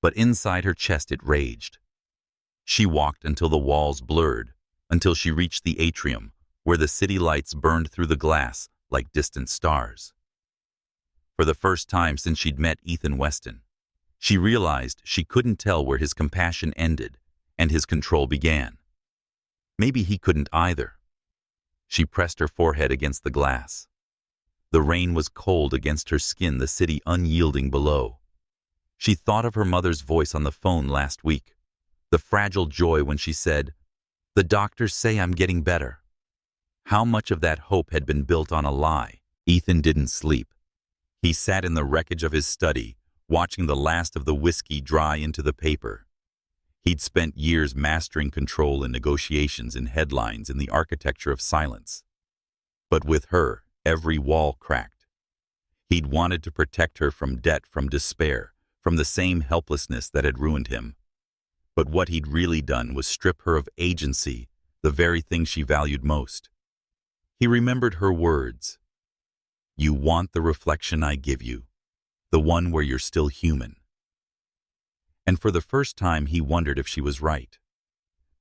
but inside her chest it raged. She walked until the walls blurred, until she reached the atrium, where the city lights burned through the glass like distant stars. For the first time since she'd met Ethan Weston, she realized she couldn't tell where his compassion ended and his control began. Maybe he couldn't either. She pressed her forehead against the glass. The rain was cold against her skin, the city unyielding below. She thought of her mother's voice on the phone last week, the fragile joy when she said, "The doctors say I'm getting better." How much of that hope had been built on a lie? Ethan didn't sleep. He sat in the wreckage of his study, watching the last of the whiskey dry into the paper. He'd spent years mastering control in negotiations, in headlines, in the architecture of silence. But with her, every wall cracked. He'd wanted to protect her from debt, from despair, from the same helplessness that had ruined him. But what he'd really done was strip her of agency, the very thing she valued most. He remembered her words. You want the reflection I give you, the one where you're still human. And for the first time, he wondered if she was right.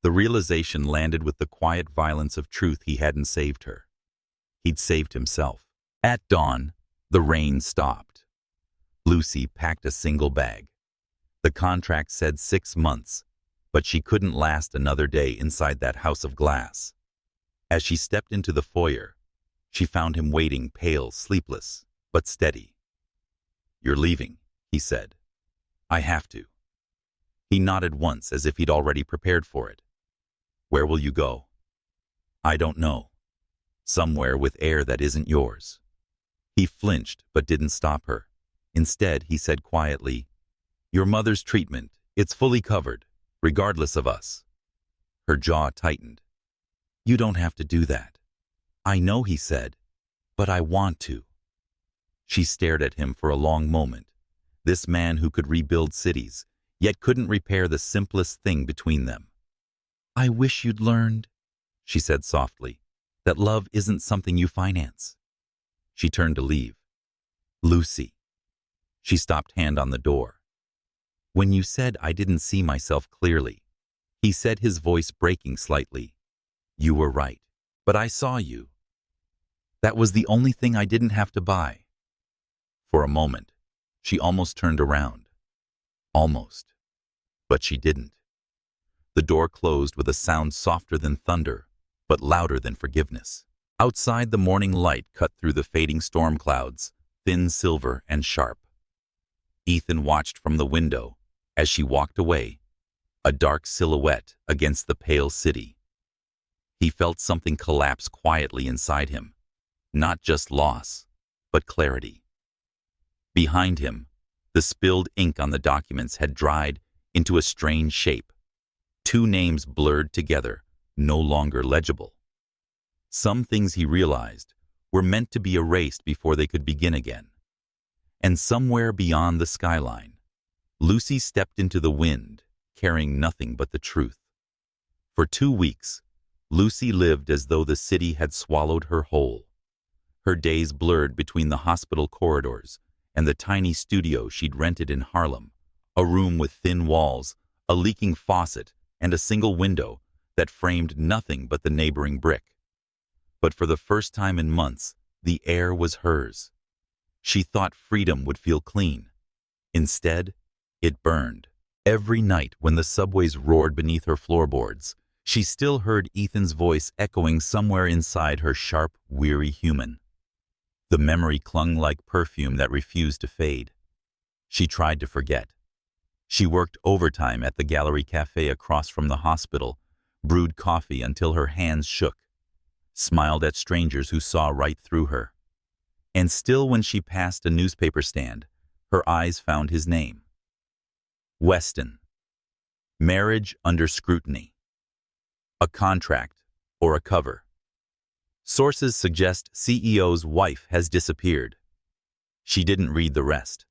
The realization landed with the quiet violence of truth. He hadn't saved her. He'd saved himself. At dawn, the rain stopped. Lucy packed a single bag. The contract said 6 months, but she couldn't last another day inside that house of glass. As she stepped into the foyer, she found him waiting, pale, sleepless, but steady. You're leaving, he said. I have to. He nodded once as if he'd already prepared for it. Where will you go? I don't know. Somewhere with air that isn't yours. He flinched but didn't stop her. Instead, he said quietly, Your mother's treatment, it's fully covered, regardless of us. Her jaw tightened. You don't have to do that. I know, he said, but I want to. She stared at him for a long moment. This man who could rebuild cities, yet couldn't repair the simplest thing between them. I wish you'd learned, she said softly, that love isn't something you finance. She turned to leave. Lucy. She stopped hand on the door. When you said I didn't see myself clearly, he said, his voice breaking slightly. You were right, but I saw you. That was the only thing I didn't have to buy. For a moment, she almost turned around. Almost. But she didn't. The door closed with a sound softer than thunder, but louder than forgiveness. Outside, the morning light cut through the fading storm clouds, thin silver and sharp. Ethan watched from the window as she walked away, a dark silhouette against the pale city. He felt something collapse quietly inside him, not just loss, but clarity. Behind him, the spilled ink on the documents had dried into a strange shape. Two names blurred together, no longer legible. Some things, he realized, were meant to be erased before they could begin again. And somewhere beyond the skyline, Lucy stepped into the wind, carrying nothing but the truth. For 2 weeks, Lucy lived as though the city had swallowed her whole. Her days blurred between the hospital corridors and the tiny studio she'd rented in Harlem, a room with thin walls, a leaking faucet, and a single window that framed nothing but the neighboring brick. But for the first time in months, the air was hers. She thought freedom would feel clean. Instead, it burned. Every night when the subways roared beneath her floorboards, she still heard Ethan's voice echoing somewhere inside her sharp, weary human. The memory clung like perfume that refused to fade. She tried to forget. She worked overtime at the Gallery Cafe across from the hospital, brewed coffee until her hands shook, smiled at strangers who saw right through her. And still, when she passed a newspaper stand, her eyes found his name. Weston. Marriage under scrutiny. A contract or a cover. Sources suggest CEO's wife has disappeared. She didn't read the rest.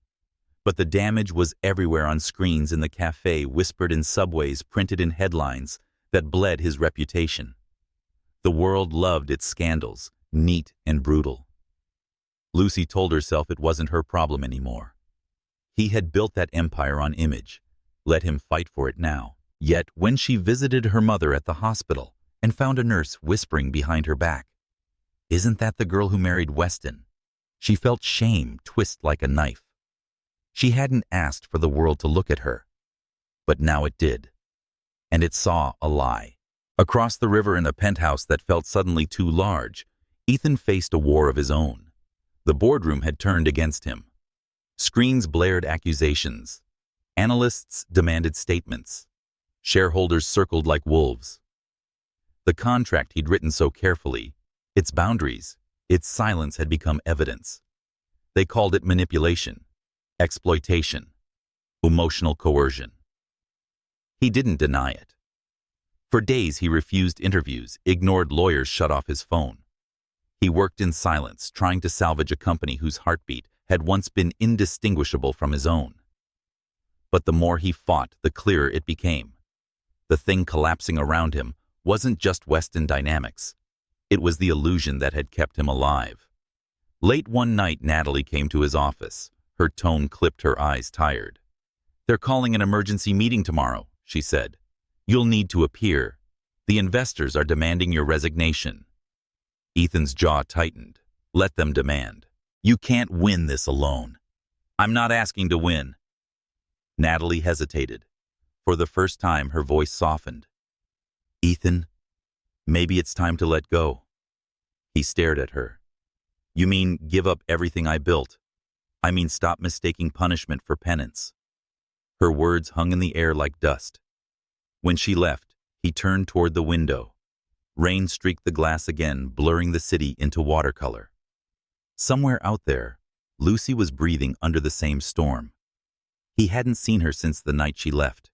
But the damage was everywhere on screens in the cafe, whispered in subways, printed in headlines that bled his reputation. The world loved its scandals, neat and brutal. Lucy told herself it wasn't her problem anymore. He had built that empire on image. Let him fight for it now. Yet when she visited her mother at the hospital and found a nurse whispering behind her back, "Isn't that the girl who married Weston?" she felt shame twist like a knife. She hadn't asked for the world to look at her, but now it did. And it saw a lie. Across the river, in a penthouse that felt suddenly too large, Ethan faced a war of his own. The boardroom had turned against him. Screens blared accusations. Analysts demanded statements. Shareholders circled like wolves. The contract he'd written so carefully, its boundaries, its silence had become evidence. They called it manipulation, exploitation, emotional coercion. He didn't deny it. For days he refused interviews, ignored lawyers, shut off his phone. He worked in silence, trying to salvage a company whose heartbeat had once been indistinguishable from his own. But the more he fought, the clearer it became. The thing collapsing around him wasn't just Weston dynamics. It was the illusion that had kept him alive. Late one night, Natalie came to his office. Her tone clipped, her eyes tired. "They're calling an emergency meeting tomorrow," she said. "You'll need to appear. The investors are demanding your resignation." Ethan's jaw tightened. Let them demand. You can't win this alone. I'm not asking to win. Natalie hesitated. For the first time, her voice softened. "Ethan, maybe it's time to let go." He stared at her. "You mean give up everything I built? I mean stop mistaking punishment for penance." Her words hung in the air like dust. When she left, he turned toward the window. Rain streaked the glass again, blurring the city into watercolor. Somewhere out there, Lucy was breathing under the same storm. He hadn't seen her since the night she left,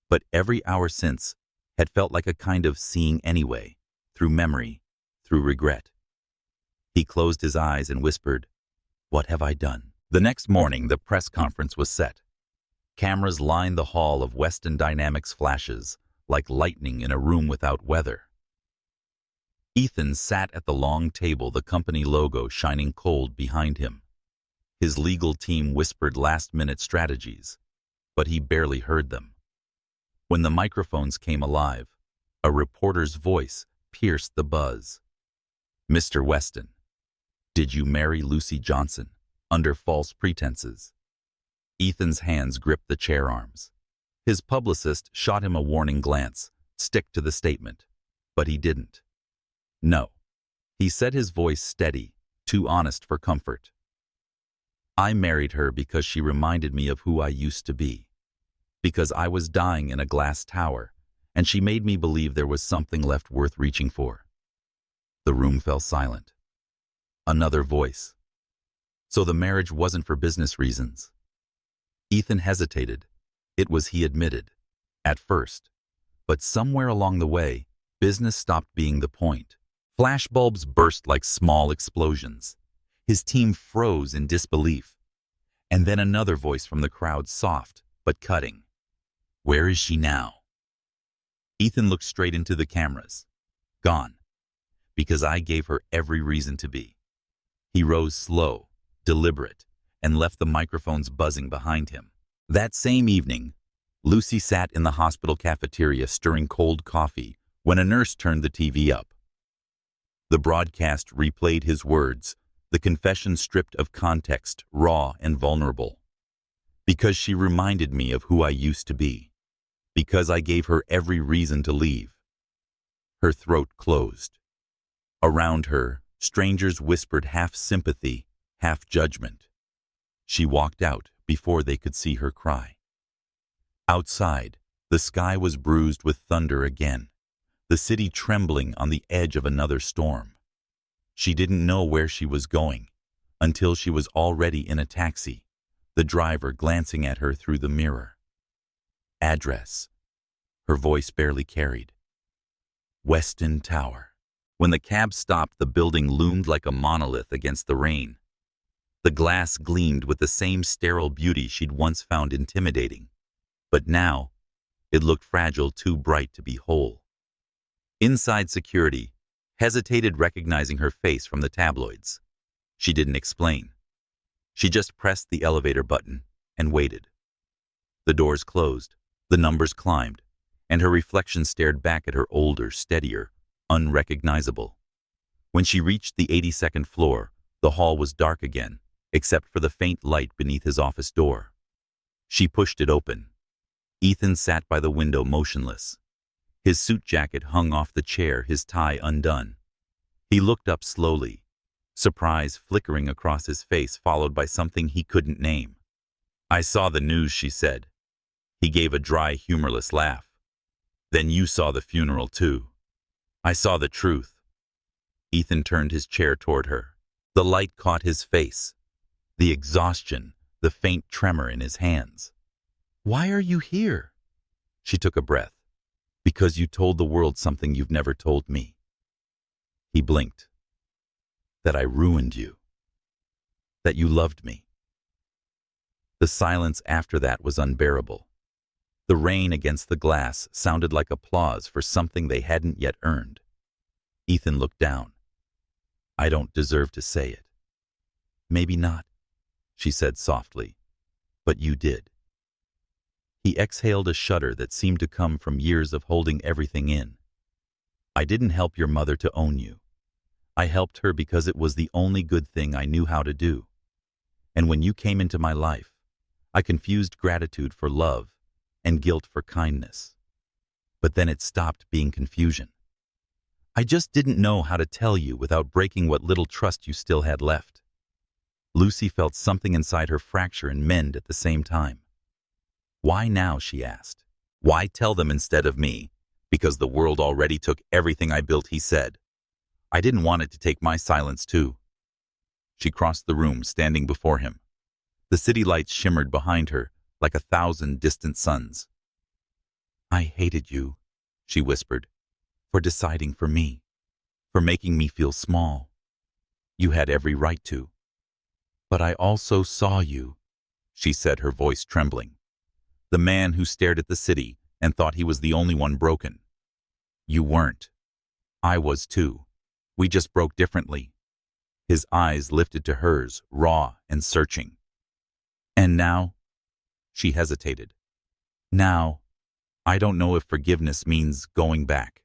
but every hour since had felt like a kind of seeing anyway, through memory, through regret. He closed his eyes and whispered, "What have I done?" The next morning, the press conference was set. Cameras lined the hall of Weston Dynamics flashes, like lightning in a room without weather. Ethan sat at the long table, the company logo shining cold behind him. His legal team whispered last-minute strategies, but he barely heard them. When the microphones came alive, a reporter's voice pierced the buzz. "Mr. Weston, did you marry Lucy Johnson under false pretenses?" Ethan's hands gripped the chair arms. His publicist shot him a warning glance, "Stick to the statement," but he didn't. "No," he said, his voice steady, too honest for comfort. "I married her because she reminded me of who I used to be. Because I was dying in a glass tower, and she made me believe there was something left worth reaching for." The room fell silent. Another voice. "So the marriage wasn't for business reasons?" Ethan hesitated. It was, he admitted, at first. But somewhere along the way, business stopped being the point. Flashbulbs burst like small explosions. His team froze in disbelief. And then another voice from the crowd, soft but cutting. "Where is she now?" Ethan looked straight into the cameras. "Gone. Because I gave her every reason to be." He rose slow, deliberate, and left the microphones buzzing behind him. That same evening, Lucy sat in the hospital cafeteria stirring cold coffee when a nurse turned the TV up. The broadcast replayed his words, the confession stripped of context, raw and vulnerable. "Because she reminded me of who I used to be. Because I gave her every reason to leave." Her throat closed. Around her, strangers whispered half sympathy, half judgment. She walked out before they could see her cry. Outside, the sky was bruised with thunder again, the city trembling on the edge of another storm. She didn't know where she was going until she was already in a taxi, the driver glancing at her through the mirror. "Address," her voice barely carried. "Weston Tower." When the cab stopped, the building loomed like a monolith against the rain. The glass gleamed with the same sterile beauty she'd once found intimidating. But now, it looked fragile, too bright to be whole. Inside, security hesitated, recognizing her face from the tabloids. She didn't explain. She just pressed the elevator button and waited. The doors closed, the numbers climbed, and her reflection stared back at her, older, steadier, unrecognizable. When she reached the 82nd floor, the hall was dark again, except for the faint light beneath his office door. She pushed it open. Ethan sat by the window, motionless. His suit jacket hung off the chair, his tie undone. He looked up slowly, surprise flickering across his face, followed by something he couldn't name. "I saw the news," she said. He gave a dry, humorless laugh. "Then you saw the funeral too." "I saw the truth." Ethan turned his chair toward her. The light caught his face, the exhaustion, the faint tremor in his hands. "Why are you here?" She took a breath. "Because you told the world something you've never told me." He blinked. "That I ruined you. That you loved me." The silence after that was unbearable. The rain against the glass sounded like applause for something they hadn't yet earned. Ethan looked down. "I don't deserve to say it." "Maybe not," she said softly, "but you did." He exhaled a shudder that seemed to come from years of holding everything in. "I didn't help your mother to own you. I helped her because it was the only good thing I knew how to do. And when you came into my life, I confused gratitude for love and guilt for kindness. But then it stopped being confusion. I just didn't know how to tell you without breaking what little trust you still had left." Lucy felt something inside her fracture and mend at the same time. Why now, she asked. Why tell them instead of me? Because the world already took everything I built, he said. I didn't want it to take my silence too. She crossed the room, standing before him. The city lights shimmered behind her like 1,000 distant suns. I hated you, she whispered, for deciding for me, for making me feel small. You had every right to. But I also saw you, she said, her voice trembling. The man who stared at the city and thought he was the only one broken. You weren't. I was too. We just broke differently. His eyes lifted to hers, raw and searching. And now? She hesitated. Now, I don't know if forgiveness means going back.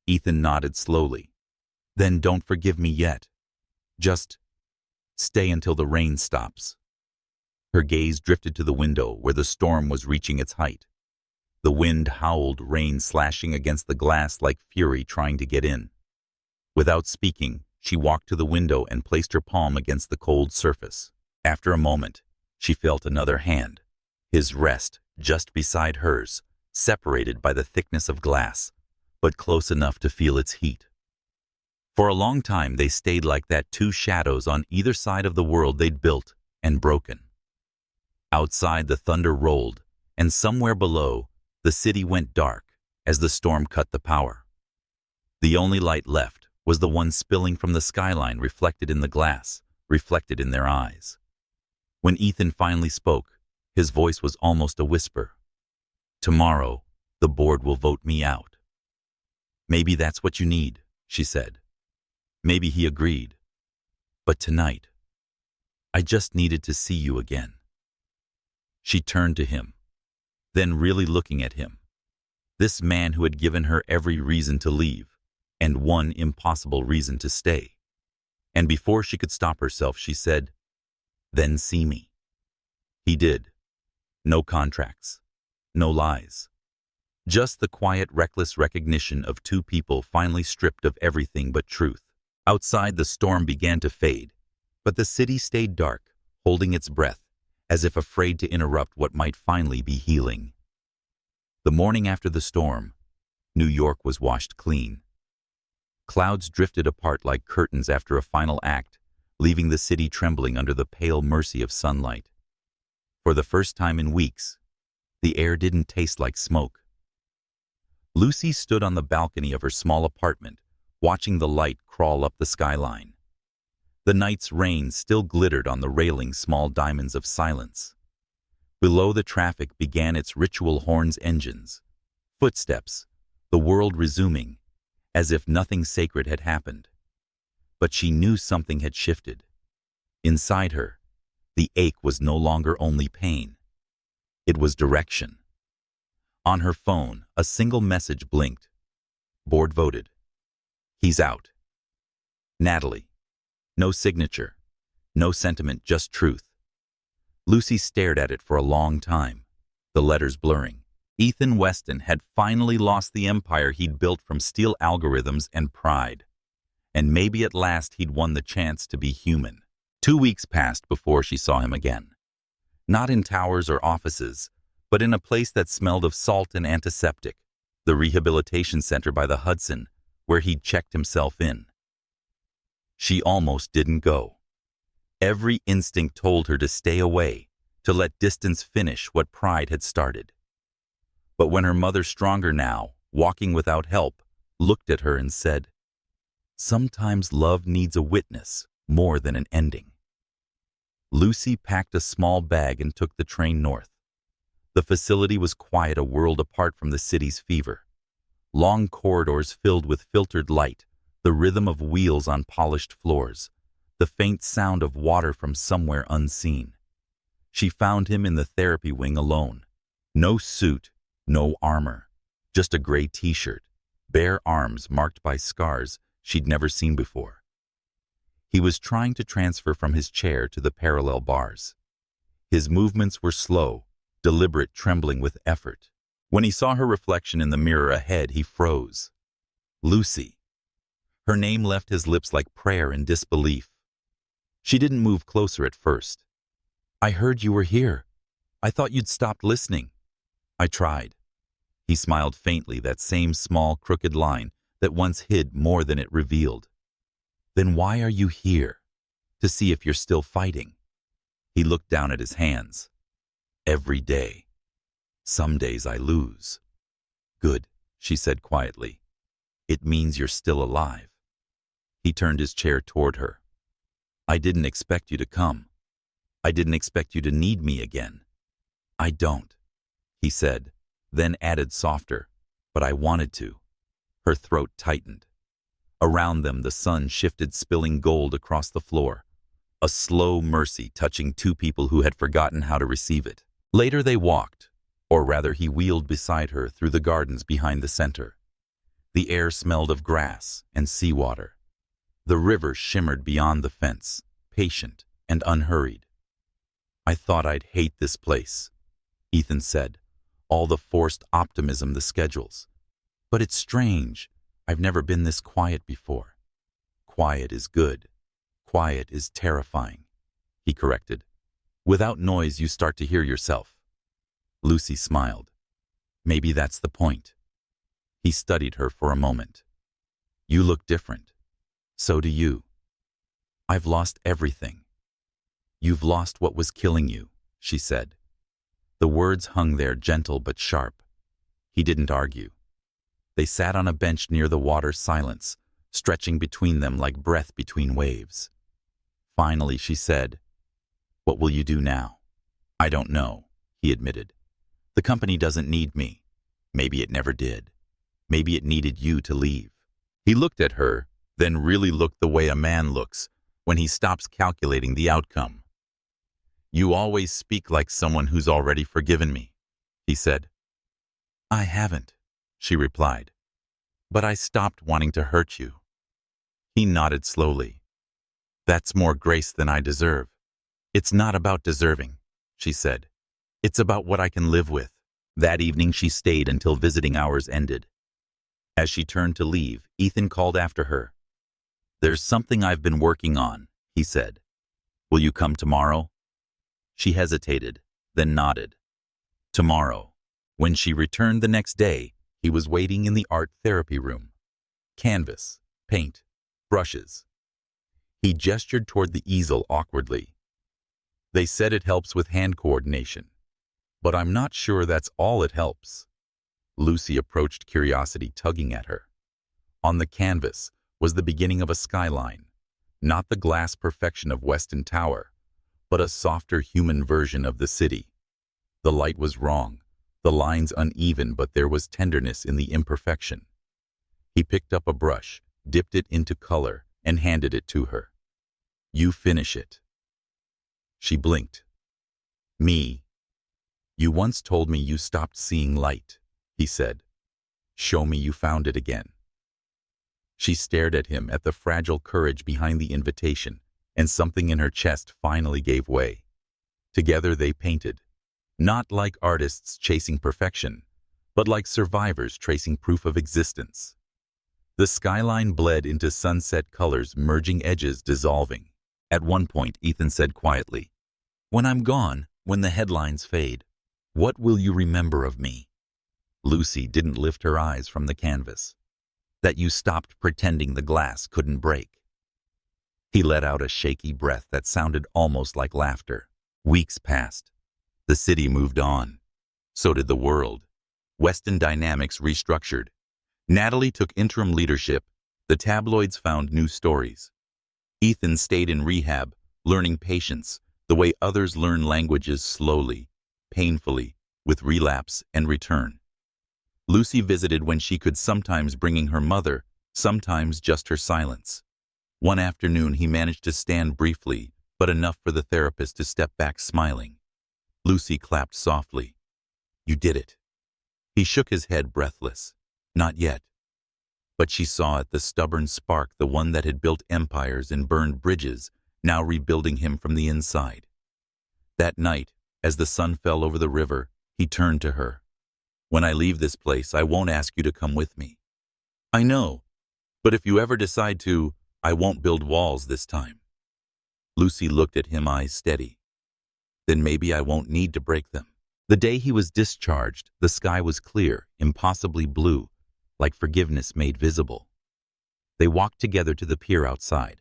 Ethan nodded slowly. Then don't forgive me yet. Just stay until the rain stops. Her gaze drifted to the window where the storm was reaching its height. The wind howled, rain slashing against the glass like fury trying to get in. Without speaking, she walked to the window and placed her palm against the cold surface. After a moment, she felt another hand, his rest just beside hers, separated by the thickness of glass, but close enough to feel its heat. For a long time they stayed like that, two shadows on either side of the world they'd built and broken. Outside the thunder rolled, and somewhere below, the city went dark as the storm cut the power. The only light left was the one spilling from the skyline, reflected in the glass, reflected in their eyes. When Ethan finally spoke, his voice was almost a whisper. Tomorrow, the board will vote me out. Maybe that's what you need, she said. Maybe he agreed. But tonight, I just needed to see you again. She turned to him, then really looking at him. This man who had given her every reason to leave, and one impossible reason to stay. And before she could stop herself, she said, Then see me. He did. No contracts. No lies. Just the quiet, reckless recognition of two people finally stripped of everything but truth. Outside, the storm began to fade, but the city stayed dark, holding its breath, as if afraid to interrupt what might finally be healing. The morning after the storm, New York was washed clean. Clouds drifted apart like curtains after a final act, leaving the city trembling under the pale mercy of sunlight. For the first time in weeks, the air didn't taste like smoke. Lucy stood on the balcony of her small apartment, watching the light crawl up the skyline. The night's rain still glittered on the railing, small diamonds of silence. Below, the traffic began its ritual horns, engines, footsteps, the world resuming, as if nothing sacred had happened. But she knew something had shifted. Inside her, the ache was no longer only pain. It was direction. On her phone, a single message blinked. Board voted. He's out. Natalie. No signature, no sentiment, just truth. Lucy stared at it for a long time, the letters blurring. Ethan Weston had finally lost the empire he'd built from steel algorithms and pride. And maybe at last he'd won the chance to be human. 2 weeks passed before she saw him again. Not in towers or offices, but in a place that smelled of salt and antiseptic, the rehabilitation center by the Hudson, where he'd checked himself in. She almost didn't go. Every instinct told her to stay away, to let distance finish what pride had started. But when her mother, stronger now, walking without help, looked at her and said, Sometimes love needs a witness more than an ending. Lucy packed a small bag and took the train north. The facility was quiet, a world apart from the city's fever. Long corridors filled with filtered light, the rhythm of wheels on polished floors, the faint sound of water from somewhere unseen. She found him in the therapy wing alone. No suit, no armor, just a gray t-shirt, bare arms marked by scars she'd never seen before. He was trying to transfer from his chair to the parallel bars. His movements were slow, deliberate, trembling with effort. When he saw her reflection in the mirror ahead, he froze. Lucy. Her name left his lips like prayer and disbelief. She didn't move closer at first. I heard you were here. I thought you'd stopped listening. I tried. He smiled faintly, that same small, crooked line that once hid more than it revealed. Then why are you here? To see if you're still fighting. He looked down at his hands. Every day. Some days I lose. Good, she said quietly. It means you're still alive. He turned his chair toward her. I didn't expect you to come. I didn't expect you to need me again. I don't, he said, then added softer, but I wanted to. Her throat tightened. Around them the sun shifted, spilling gold across the floor, a slow mercy touching two people who had forgotten how to receive it. Later they walked, or rather he wheeled beside her through the gardens behind the center. The air smelled of grass and seawater. The river shimmered beyond the fence, patient and unhurried. I thought I'd hate this place, Ethan said, all the forced optimism, the schedules. But it's strange. I've never been this quiet before. Quiet is good. Quiet is terrifying, he corrected. Without noise, you start to hear yourself. Lucy smiled. Maybe that's the point. He studied her for a moment. You look different. So do you. I've lost everything. You've lost what was killing you, she said. The words hung there, gentle but sharp. He didn't argue. They sat on a bench near the water, silence, stretching between them like breath between waves. Finally, she said, What will you do now? I don't know, he admitted. The company doesn't need me. Maybe it never did. Maybe it needed you to leave. He looked at her, then really looked the way a man looks when he stops calculating the outcome. You always speak like someone who's already forgiven me, he said. I haven't, she replied. But I stopped wanting to hurt you. He nodded slowly. That's more grace than I deserve. It's not about deserving, she said. It's about what I can live with. That evening she stayed until visiting hours ended. As she turned to leave, Ethan called after her. There's something I've been working on, he said. Will you come tomorrow? She hesitated, then nodded. Tomorrow. When she returned the next day, he was waiting in the art therapy room. Canvas, paint, brushes. He gestured toward the easel awkwardly. They said it helps with hand coordination. But I'm not sure that's all it helps. Lucy approached, curiosity tugging at her. On the canvas was the beginning of a skyline, not the glass perfection of Weston Tower, but a softer human version of the city. The light was wrong, the lines uneven, but there was tenderness in the imperfection. He picked up a brush, dipped it into color, and handed it to her. You finish it. She blinked. Me. You once told me you stopped seeing light, he said. Show me you found it again. She stared at him, at the fragile courage behind the invitation, and something in her chest finally gave way. Together they painted, not like artists chasing perfection, but like survivors tracing proof of existence. The skyline bled into sunset colors, merging edges, dissolving. At one point, Ethan said quietly, When I'm gone, when the headlines fade, what will you remember of me? Lucy didn't lift her eyes from the canvas. That you stopped pretending the glass couldn't break. He let out a shaky breath that sounded almost like laughter. Weeks passed. The city moved on. So did the world. Weston Dynamics restructured. Natalie took interim leadership. The tabloids found new stories. Ethan stayed in rehab, learning patience, the way others learn languages, slowly, painfully, with relapse and return. Lucy visited when she could, sometimes bringing her mother, sometimes just her silence. One afternoon he managed to stand briefly, but enough for the therapist to step back smiling. Lucy clapped softly. You did it. He shook his head, breathless. Not yet. But she saw it, the stubborn spark, the one that had built empires and burned bridges, now rebuilding him from the inside. That night, as the sun fell over the river, he turned to her. When I leave this place, I won't ask you to come with me. I know, but if you ever decide to, I won't build walls this time. Lucy looked at him, eyes steady. Then maybe I won't need to break them. The day he was discharged, the sky was clear, impossibly blue, like forgiveness made visible. They walked together to the pier outside.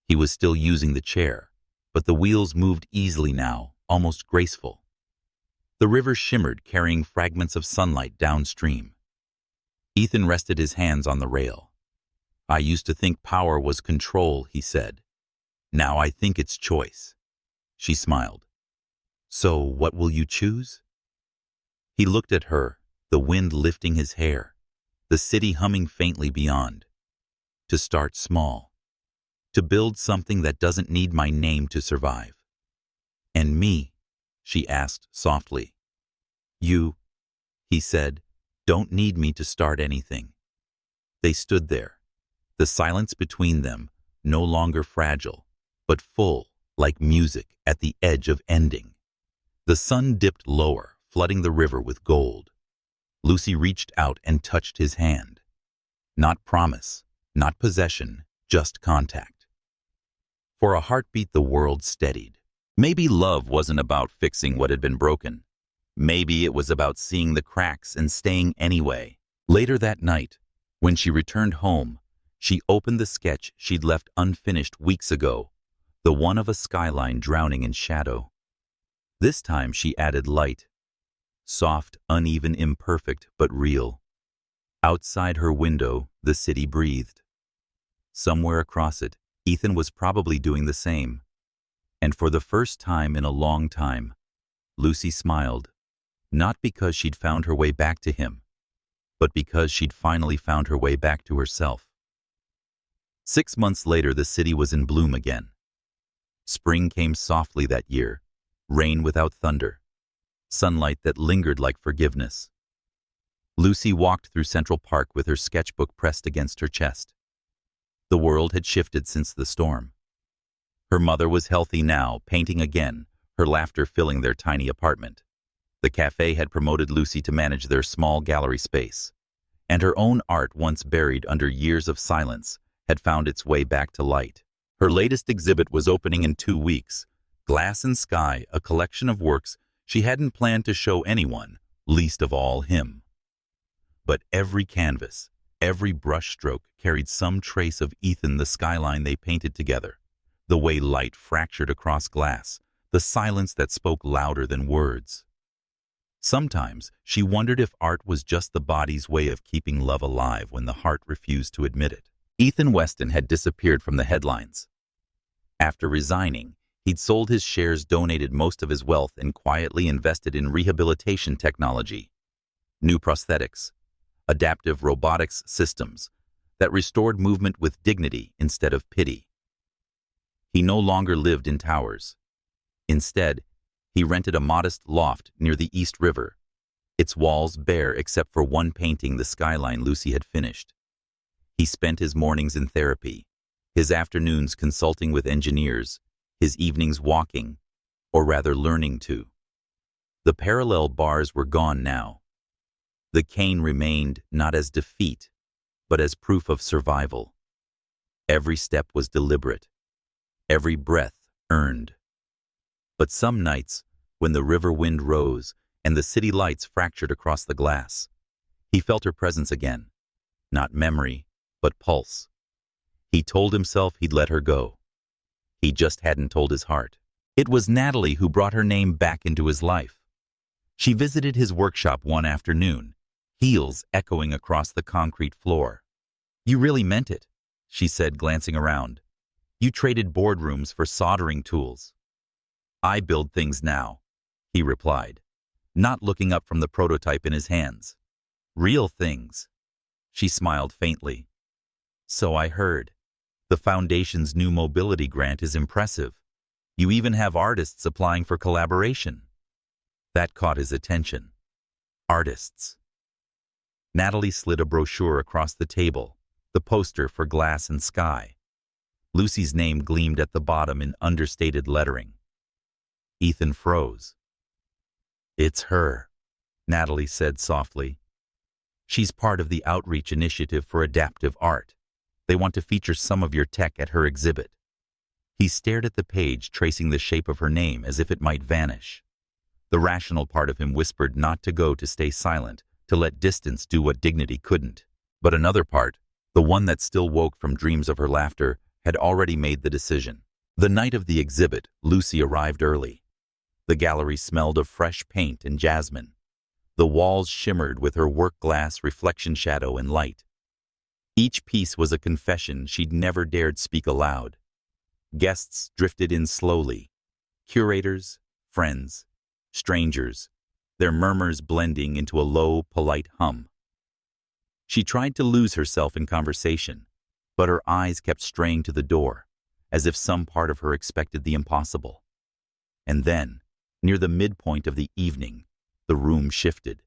He was still using the chair, but the wheels moved easily now, almost graceful. The river shimmered, carrying fragments of sunlight downstream. Ethan rested his hands on the rail. "I used to think power was control," he said. "Now I think it's choice." She smiled. "So what will you choose?" He looked at her, the wind lifting his hair, the city humming faintly beyond. "To start small. To build something that doesn't need my name to survive." "And me?" she asked softly. "You," he said, "don't need me to start anything." They stood there, the silence between them no longer fragile, but full, like music at the edge of ending. The sun dipped lower, flooding the river with gold. Lucy reached out and touched his hand. Not promise, not possession, just contact. For a heartbeat, the world steadied. Maybe love wasn't about fixing what had been broken. Maybe it was about seeing the cracks and staying anyway. Later that night, when she returned home, she opened the sketch she'd left unfinished weeks ago, the one of a skyline drowning in shadow. This time she added light. Soft, uneven, imperfect, but real. Outside her window, the city breathed. Somewhere across it, Ethan was probably doing the same. And for the first time in a long time, Lucy smiled. Not because she'd found her way back to him, but because she'd finally found her way back to herself. 6 months later, the city was in bloom again. Spring came softly that year, rain without thunder, sunlight that lingered like forgiveness. Lucy walked through Central Park with her sketchbook pressed against her chest. The world had shifted since the storm. Her mother was healthy now, painting again, her laughter filling their tiny apartment. The cafe had promoted Lucy to manage their small gallery space, and her own art, once buried under years of silence, had found its way back to light. Her latest exhibit was opening in 2 weeks, Glass and Sky, a collection of works she hadn't planned to show anyone, least of all him. But every canvas, every brushstroke carried some trace of Ethan, the skyline they painted together, the way light fractured across glass, the silence that spoke louder than words. Sometimes she wondered if art was just the body's way of keeping love alive when the heart refused to admit it. Ethan Weston had disappeared from the headlines. After resigning, he'd sold his shares, donated most of his wealth, and quietly invested in rehabilitation technology, new prosthetics, adaptive robotics systems that restored movement with dignity instead of pity. He no longer lived in towers. Instead, he rented a modest loft near the East River, its walls bare except for one painting, the skyline Lucy had finished. He spent his mornings in therapy, his afternoons consulting with engineers, his evenings walking, or rather learning to. The parallel bars were gone now. The cane remained not as defeat, but as proof of survival. Every step was deliberate, every breath earned. But some nights, when the river wind rose and the city lights fractured across the glass, he felt her presence again. Not memory, but pulse. He told himself he'd let her go. He just hadn't told his heart. It was Natalie who brought her name back into his life. She visited his workshop one afternoon, heels echoing across the concrete floor. "You really meant it," she said, glancing around. "You traded boardrooms for soldering tools." "I build things now," he replied, not looking up from the prototype in his hands. "Real things." She smiled faintly. "So I heard. The Foundation's new mobility grant is impressive. You even have artists applying for collaboration." That caught his attention. Artists. Natalie slid a brochure across the table, the poster for Glass and Sky. Lucy's name gleamed at the bottom in understated lettering. Ethan froze. "It's her," Natalie said softly. "She's part of the outreach initiative for adaptive art. They want to feature some of your tech at her exhibit." He stared at the page, tracing the shape of her name as if it might vanish. The rational part of him whispered not to go, to stay silent, to let distance do what dignity couldn't. But another part, the one that still woke from dreams of her laughter, had already made the decision. The night of the exhibit, Lucy arrived early. The gallery smelled of fresh paint and jasmine. The walls shimmered with her work glass reflection, shadow, and light. Each piece was a confession she'd never dared speak aloud. Guests drifted in slowly. Curators, friends, strangers, their murmurs blending into a low, polite hum. She tried to lose herself in conversation, but her eyes kept straying to the door, as if some part of her expected the impossible. And then, near the midpoint of the evening, the room shifted.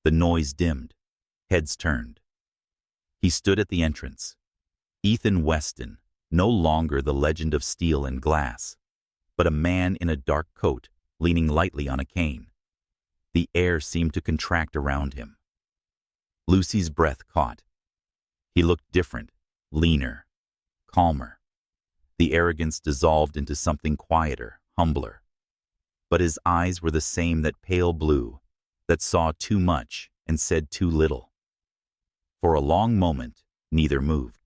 The noise dimmed. Heads turned. He stood at the entrance. Ethan Weston, no longer the legend of steel and glass, but a man in a dark coat, leaning lightly on a cane. The air seemed to contract around him. Lucy's breath caught. He looked different, leaner, calmer. The arrogance dissolved into something quieter, humbler. But his eyes were the same, that pale blue, that saw too much and said too little. For a long moment, neither moved.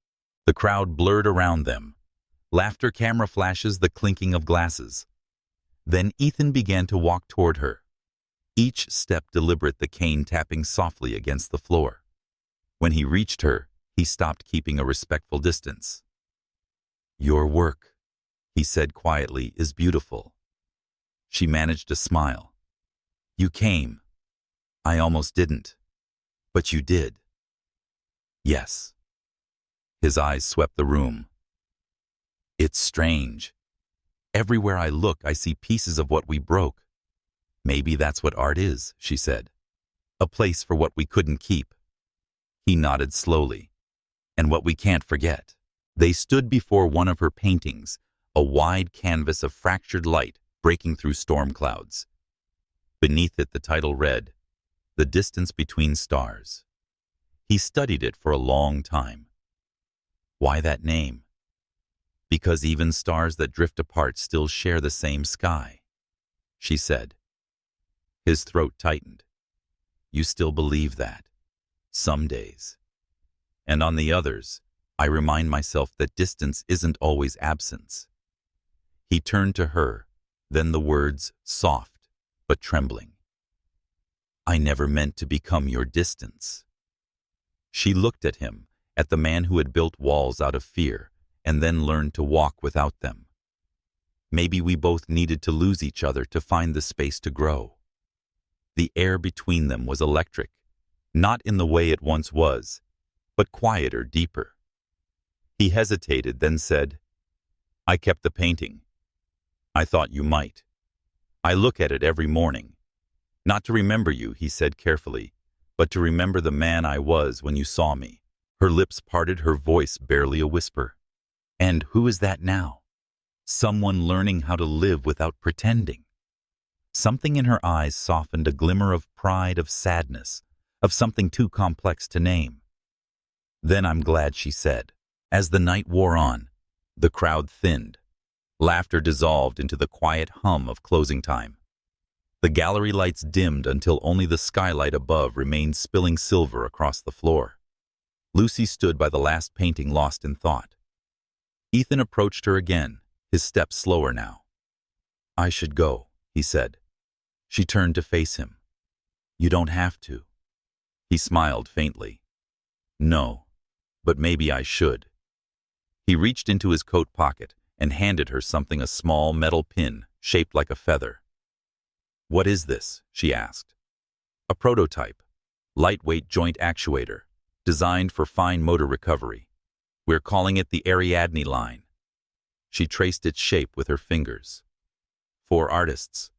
The crowd blurred around them. Laughter, camera flashes, the clinking of glasses. Then Ethan began to walk toward her. Each step deliberate, the cane tapping softly against the floor. When he reached her, he stopped, keeping a respectful distance. "Your work," he said quietly, "is beautiful." She managed a smile. "You came. I almost didn't. But you did." "Yes." His eyes swept the room. "It's strange. Everywhere I look, I see pieces of what we broke. Maybe that's what art is," she said. "A place for what we couldn't keep." He nodded slowly. "And what we can't forget." They stood before one of her paintings, a wide canvas of fractured light breaking through storm clouds. Beneath it, the title read, "The Distance Between Stars." He studied it for a long time. Why that name? Because even stars that drift apart still share the same sky, she said. His throat tightened. "You still believe that? Some days. And on the others, I remind myself that distance isn't always absence." He turned to her, then the words, soft but trembling. "I never meant to become your distance." She looked at him, at the man who had built walls out of fear, and then learned to walk without them. Maybe we both needed to lose each other to find the space to grow. The air between them was electric, not in the way it once was, but quieter, deeper. He hesitated, then said, "I kept the painting. I thought you might. I look at it every morning. Not to remember you," he said carefully, "but to remember the man I was when you saw me." Her lips parted, her voice barely a whisper. "And who is that now?" "Someone learning how to live without pretending." Something in her eyes softened, a glimmer of pride, of sadness, of something too complex to name. "Then I'm glad," she said. As the night wore on, the crowd thinned. Laughter dissolved into the quiet hum of closing time. The gallery lights dimmed until only the skylight above remained, spilling silver across the floor. Lucy stood by the last painting, lost in thought. Ethan approached her again, his steps slower now. "I should go," he said. She turned to face him. "You don't have to." He smiled faintly. "No, but maybe I should." He reached into his coat pocket and handed her something, a small metal pin shaped like a feather. "What is this?" she asked. "A prototype, lightweight joint actuator, designed for fine motor recovery. We're calling it the Ariadne line." She traced its shape with her fingers. "For artists.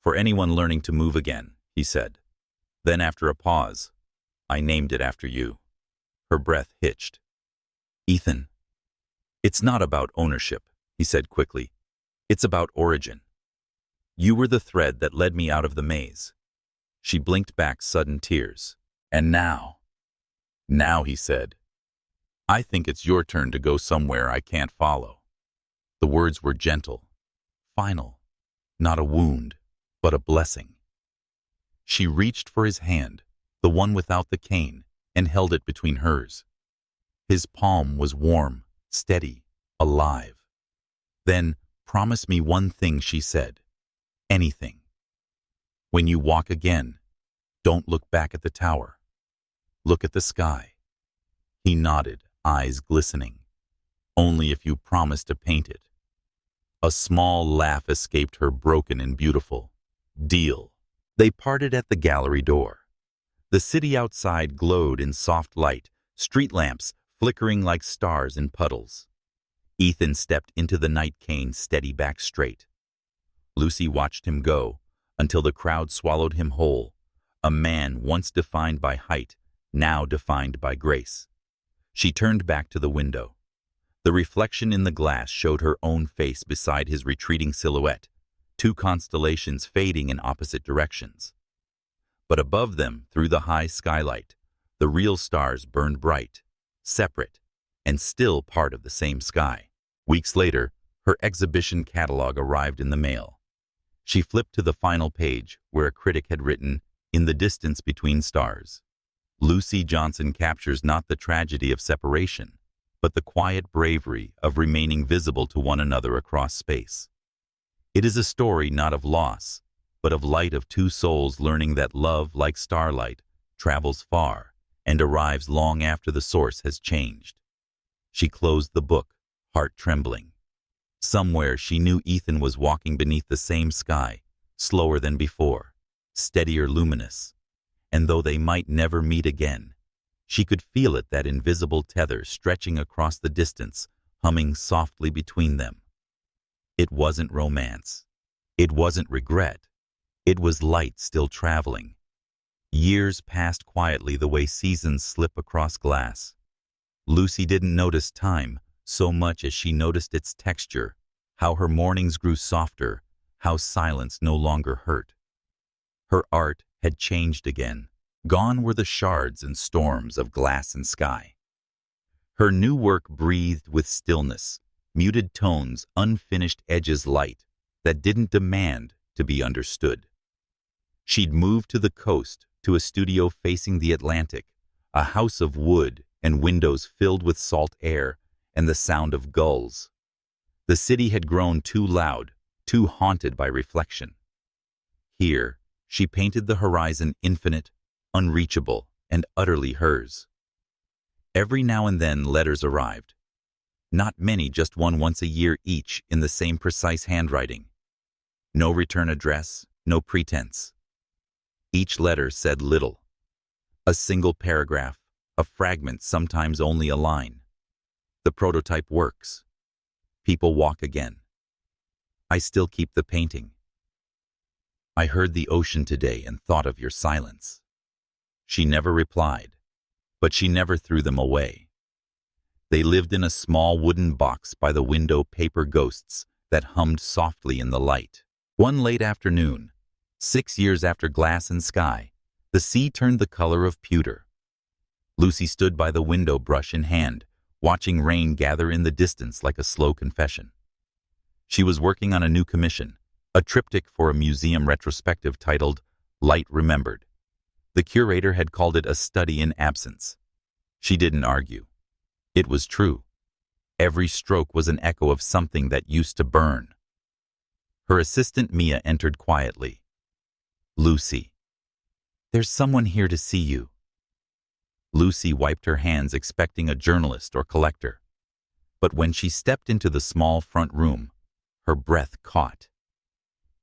For anyone learning to move again," he said. Then after a pause, "I named it after you." Her breath hitched. "Ethan, it's not about ownership," he said quickly. "It's about origin. You were the thread that led me out of the maze." She blinked back sudden tears. "And now," he said, "I think it's your turn to go somewhere I can't follow." The words were gentle, final, not a wound, but a blessing. She reached for his hand, the one without the cane, and held it between hers. His palm was warm, steady, alive. Then, "Promise me one thing," she said. "Anything. When you walk again, don't look back at the tower. Look at the sky." He nodded, eyes glistening. "Only if you promise to paint it." A small laugh escaped her, broken and beautiful. "Deal." They parted at the gallery door. The city outside glowed in soft light, street lamps flickering like stars in puddles. Ethan stepped into the night cane, steady, back straight. Lucy watched him go, until the crowd swallowed him whole, a man once defined by height, now defined by grace. She turned back to the window. The reflection in the glass showed her own face beside his retreating silhouette, two constellations fading in opposite directions. But above them, through the high skylight, the real stars burned bright, separate, and still part of the same sky. Weeks later, her exhibition catalog arrived in the mail. She flipped to the final page, where a critic had written, "In the distance between stars, Lucy Johnson captures not the tragedy of separation, but the quiet bravery of remaining visible to one another across space." It is a story not of loss, but of light, of two souls learning that love, like starlight, travels far and arrives long after the source has changed. She closed the book, heart trembling. Somewhere she knew Ethan was walking beneath the same sky, slower than before, steadier, luminous. And though they might never meet again, she could feel it, that invisible tether stretching across the distance, humming softly between them. It wasn't romance. It wasn't regret. It was light still traveling. Years passed quietly, the way seasons slip across glass. Lucy didn't notice time so much as she noticed its texture, how her mornings grew softer, how silence no longer hurt. Her art had changed again. Gone were the shards and storms of glass and sky. Her new work breathed with stillness, muted tones, unfinished edges, light that didn't demand to be understood. She'd moved to the coast, to a studio facing the Atlantic, a house of wood and windows filled with salt air and the sound of gulls. The city had grown too loud, too haunted by reflection. Here, she painted the horizon, infinite, unreachable, and utterly hers. Every now and then letters arrived. Not many, just one once a year each, in the same precise handwriting. No return address, no pretense. Each letter said little. A single paragraph, a fragment, sometimes only a line. The prototype works. People walk again. I still keep the painting. I heard the ocean today and thought of your silence. She never replied, but she never threw them away. They lived in a small wooden box by the window, paper ghosts that hummed softly in the light. One late afternoon, 6 years after Glass and Sky, the sea turned the color of pewter. Lucy stood by the window, brush in hand, watching rain gather in the distance like a slow confession. She was working on a new commission, a triptych for a museum retrospective titled Light Remembered. The curator had called it a study in absence. She didn't argue. It was true. Every stroke was an echo of something that used to burn. Her assistant Mia entered quietly. "Lucy, there's someone here to see you." Lucy wiped her hands, expecting a journalist or collector. But when she stepped into the small front room, her breath caught.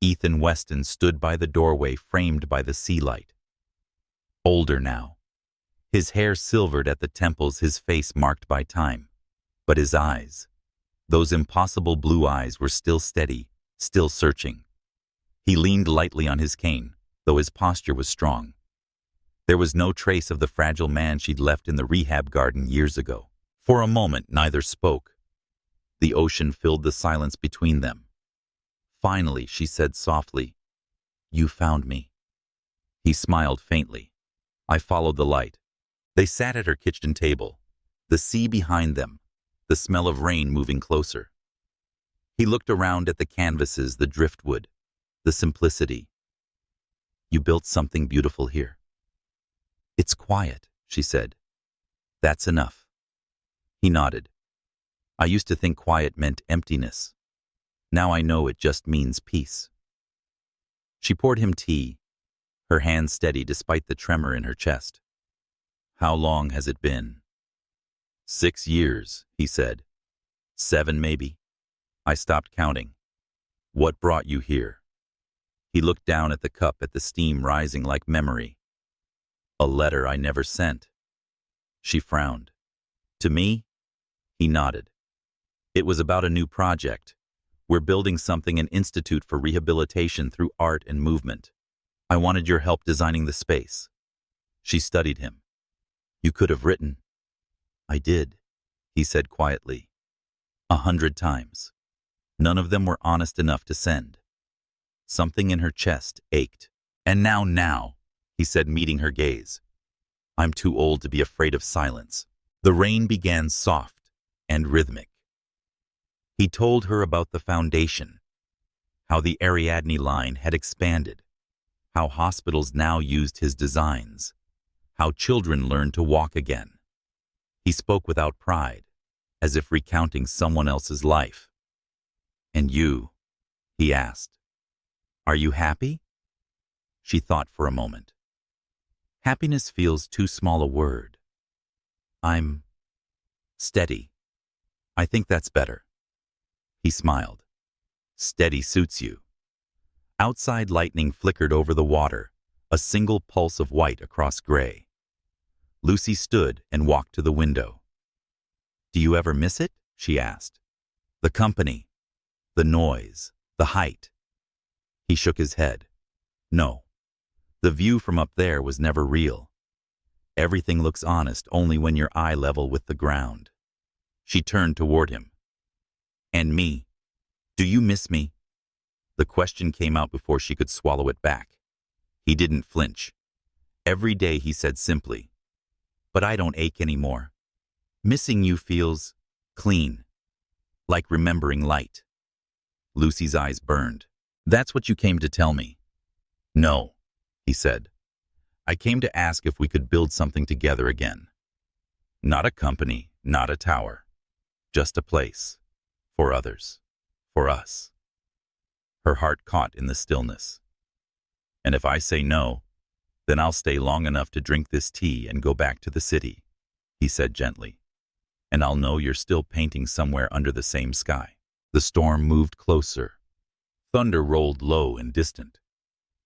Ethan Weston stood by the doorway, framed by the sea light. Older now. His hair silvered at the temples, his face marked by time. But his eyes, those impossible blue eyes, were still steady, still searching. He leaned lightly on his cane, though his posture was strong. There was no trace of the fragile man she'd left in the rehab garden years ago. For a moment, neither spoke. The ocean filled the silence between them. Finally, she said softly, "You found me." He smiled faintly. I followed the light. They sat at her kitchen table, the sea behind them, the smell of rain moving closer. He looked around at the canvases, the driftwood, the simplicity. You built something beautiful here. It's quiet, she said. That's enough. He nodded. I used to think quiet meant emptiness. Now I know it just means peace. She poured him tea, her hand steady despite the tremor in her chest. How long has it been? 6 years, he said. 7 maybe. I stopped counting. What brought you here? He looked down at the cup at the steam rising like memory. A letter I never sent. She frowned. To me? He nodded. It was about a new project. We're building something, an institute for rehabilitation through art and movement. I wanted your help designing the space. She studied him. You could have written. I did, he said quietly. 100 times. None of them were honest enough to send. Something in her chest ached. And now, he said, meeting her gaze. I'm too old to be afraid of silence. The rain began soft and rhythmic. He told her about the foundation, how the Ariadne line had expanded, how hospitals now used his designs, how children learned to walk again. He spoke without pride, as if recounting someone else's life. And you, he asked, are you happy? She thought for a moment. Happiness feels too small a word. I'm steady. I think that's better. He smiled. Steady suits you. Outside lightning flickered over the water, a single pulse of white across gray. Lucy stood and walked to the window. Do you ever miss it? She asked. The company, the noise, the height. He shook his head. No. The view from up there was never real. Everything looks honest only when you're eye level with the ground. She turned toward him. And me? Do you miss me? The question came out before she could swallow it back. He didn't flinch. Every day he said simply, but I don't ache anymore. Missing you feels clean, like remembering light. Lucy's eyes burned. That's what you came to tell me. No, he said. I came to ask if we could build something together again. Not a company, not a tower. Just a place. For others. For us. Her heart caught in the stillness. And if I say no, then I'll stay long enough to drink this tea and go back to the city, he said gently. And I'll know you're still painting somewhere under the same sky. The storm moved closer. Thunder rolled low and distant.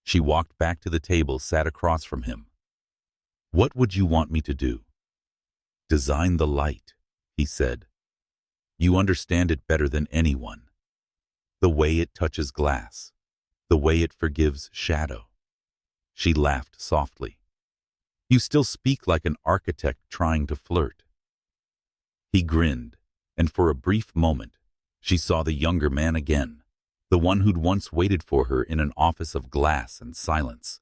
She walked back to the table, sat across from him. What would you want me to do? Design the light, he said. You understand it better than anyone. The way it touches glass, the way it forgives shadow. She laughed softly. You still speak like an architect trying to flirt. He grinned, and for a brief moment, she saw the younger man again, the one who'd once waited for her in an office of glass and silence.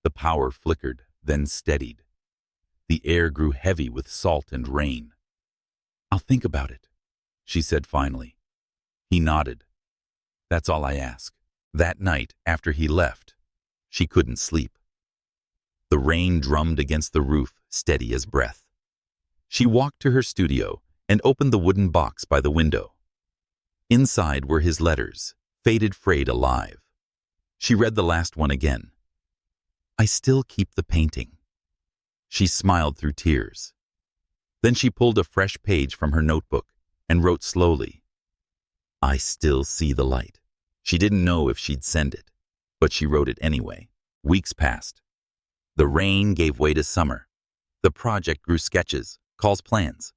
The power flickered, then steadied. The air grew heavy with salt and rain. I'll think about it, she said finally. He nodded. That's all I ask. That night, after he left, she couldn't sleep. The rain drummed against the roof, steady as breath. She walked to her studio and opened the wooden box by the window. Inside were his letters, faded, frayed, alive. She read the last one again. I still keep the painting. She smiled through tears. Then she pulled a fresh page from her notebook and wrote slowly, I still see the light. She didn't know if she'd send it, but she wrote it anyway. Weeks passed. The rain gave way to summer. The project grew sketches, calls plans.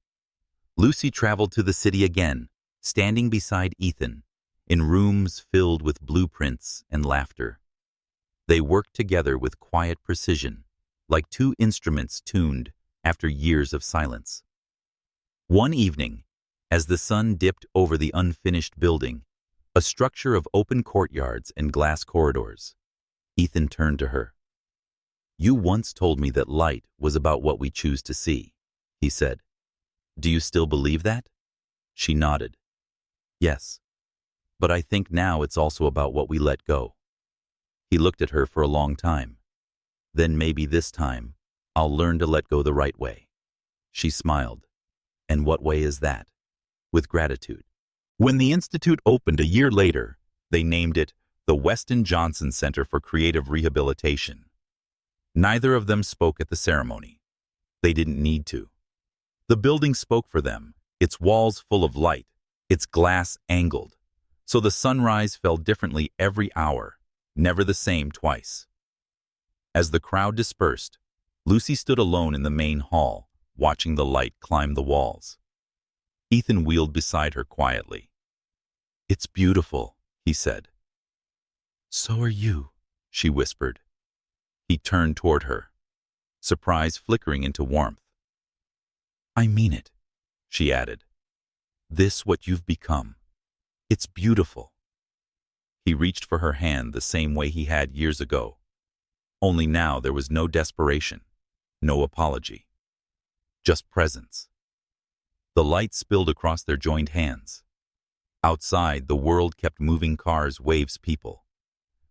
Lucy traveled to the city again, standing beside Ethan, in rooms filled with blueprints and laughter. They worked together with quiet precision, like two instruments tuned after years of silence. One evening, as the sun dipped over the unfinished building, a structure of open courtyards and glass corridors, Ethan turned to her. You once told me that light was about what we choose to see, he said. Do you still believe that? She nodded. Yes, but I think now it's also about what we let go. He looked at her for a long time. Then maybe this time, I'll learn to let go the right way. She smiled. And what way is that? With gratitude. When the institute opened a year later, they named it the Weston Johnson Center for Creative Rehabilitation. Neither of them spoke at the ceremony. They didn't need to. The building spoke for them, its walls full of light, its glass angled, so the sunrise fell differently every hour, never the same twice. As the crowd dispersed, Lucy stood alone in the main hall, watching the light climb the walls. Ethan wheeled beside her quietly. "It's beautiful," he said. "So are you," she whispered. He turned toward her, surprise flickering into warmth. "I mean it," she added. "This what you've become. It's beautiful." He reached for her hand the same way he had years ago. Only now there was no desperation, no apology. Just presence. The light spilled across their joined hands. Outside, the world kept moving, cars, waves, people.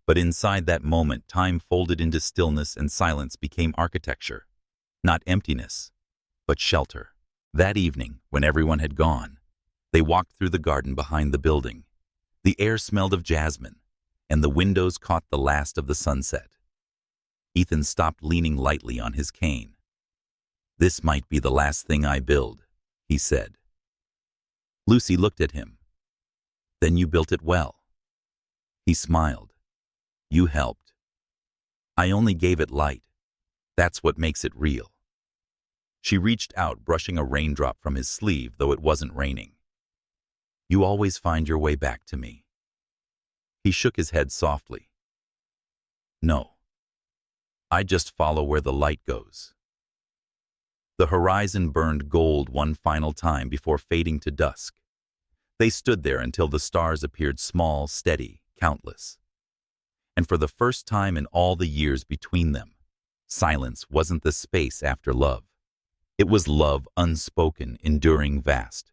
But inside that moment, time folded into stillness and silence became architecture. Not emptiness, but shelter. That evening, when everyone had gone, they walked through the garden behind the building. The air smelled of jasmine, and the windows caught the last of the sunset. Ethan stopped, leaning lightly on his cane. "This might be the last thing I build," he said. Lucy looked at him. "Then you built it well." He smiled. "You helped. I only gave it light. That's what makes it real." She reached out, brushing a raindrop from his sleeve, though it wasn't raining. "You always find your way back to me." He shook his head softly. "No. I just follow where the light goes." The horizon burned gold one final time before fading to dusk. They stood there until the stars appeared small, steady, countless. And for the first time in all the years between them, silence wasn't the space after love. It was love unspoken, enduring, vast.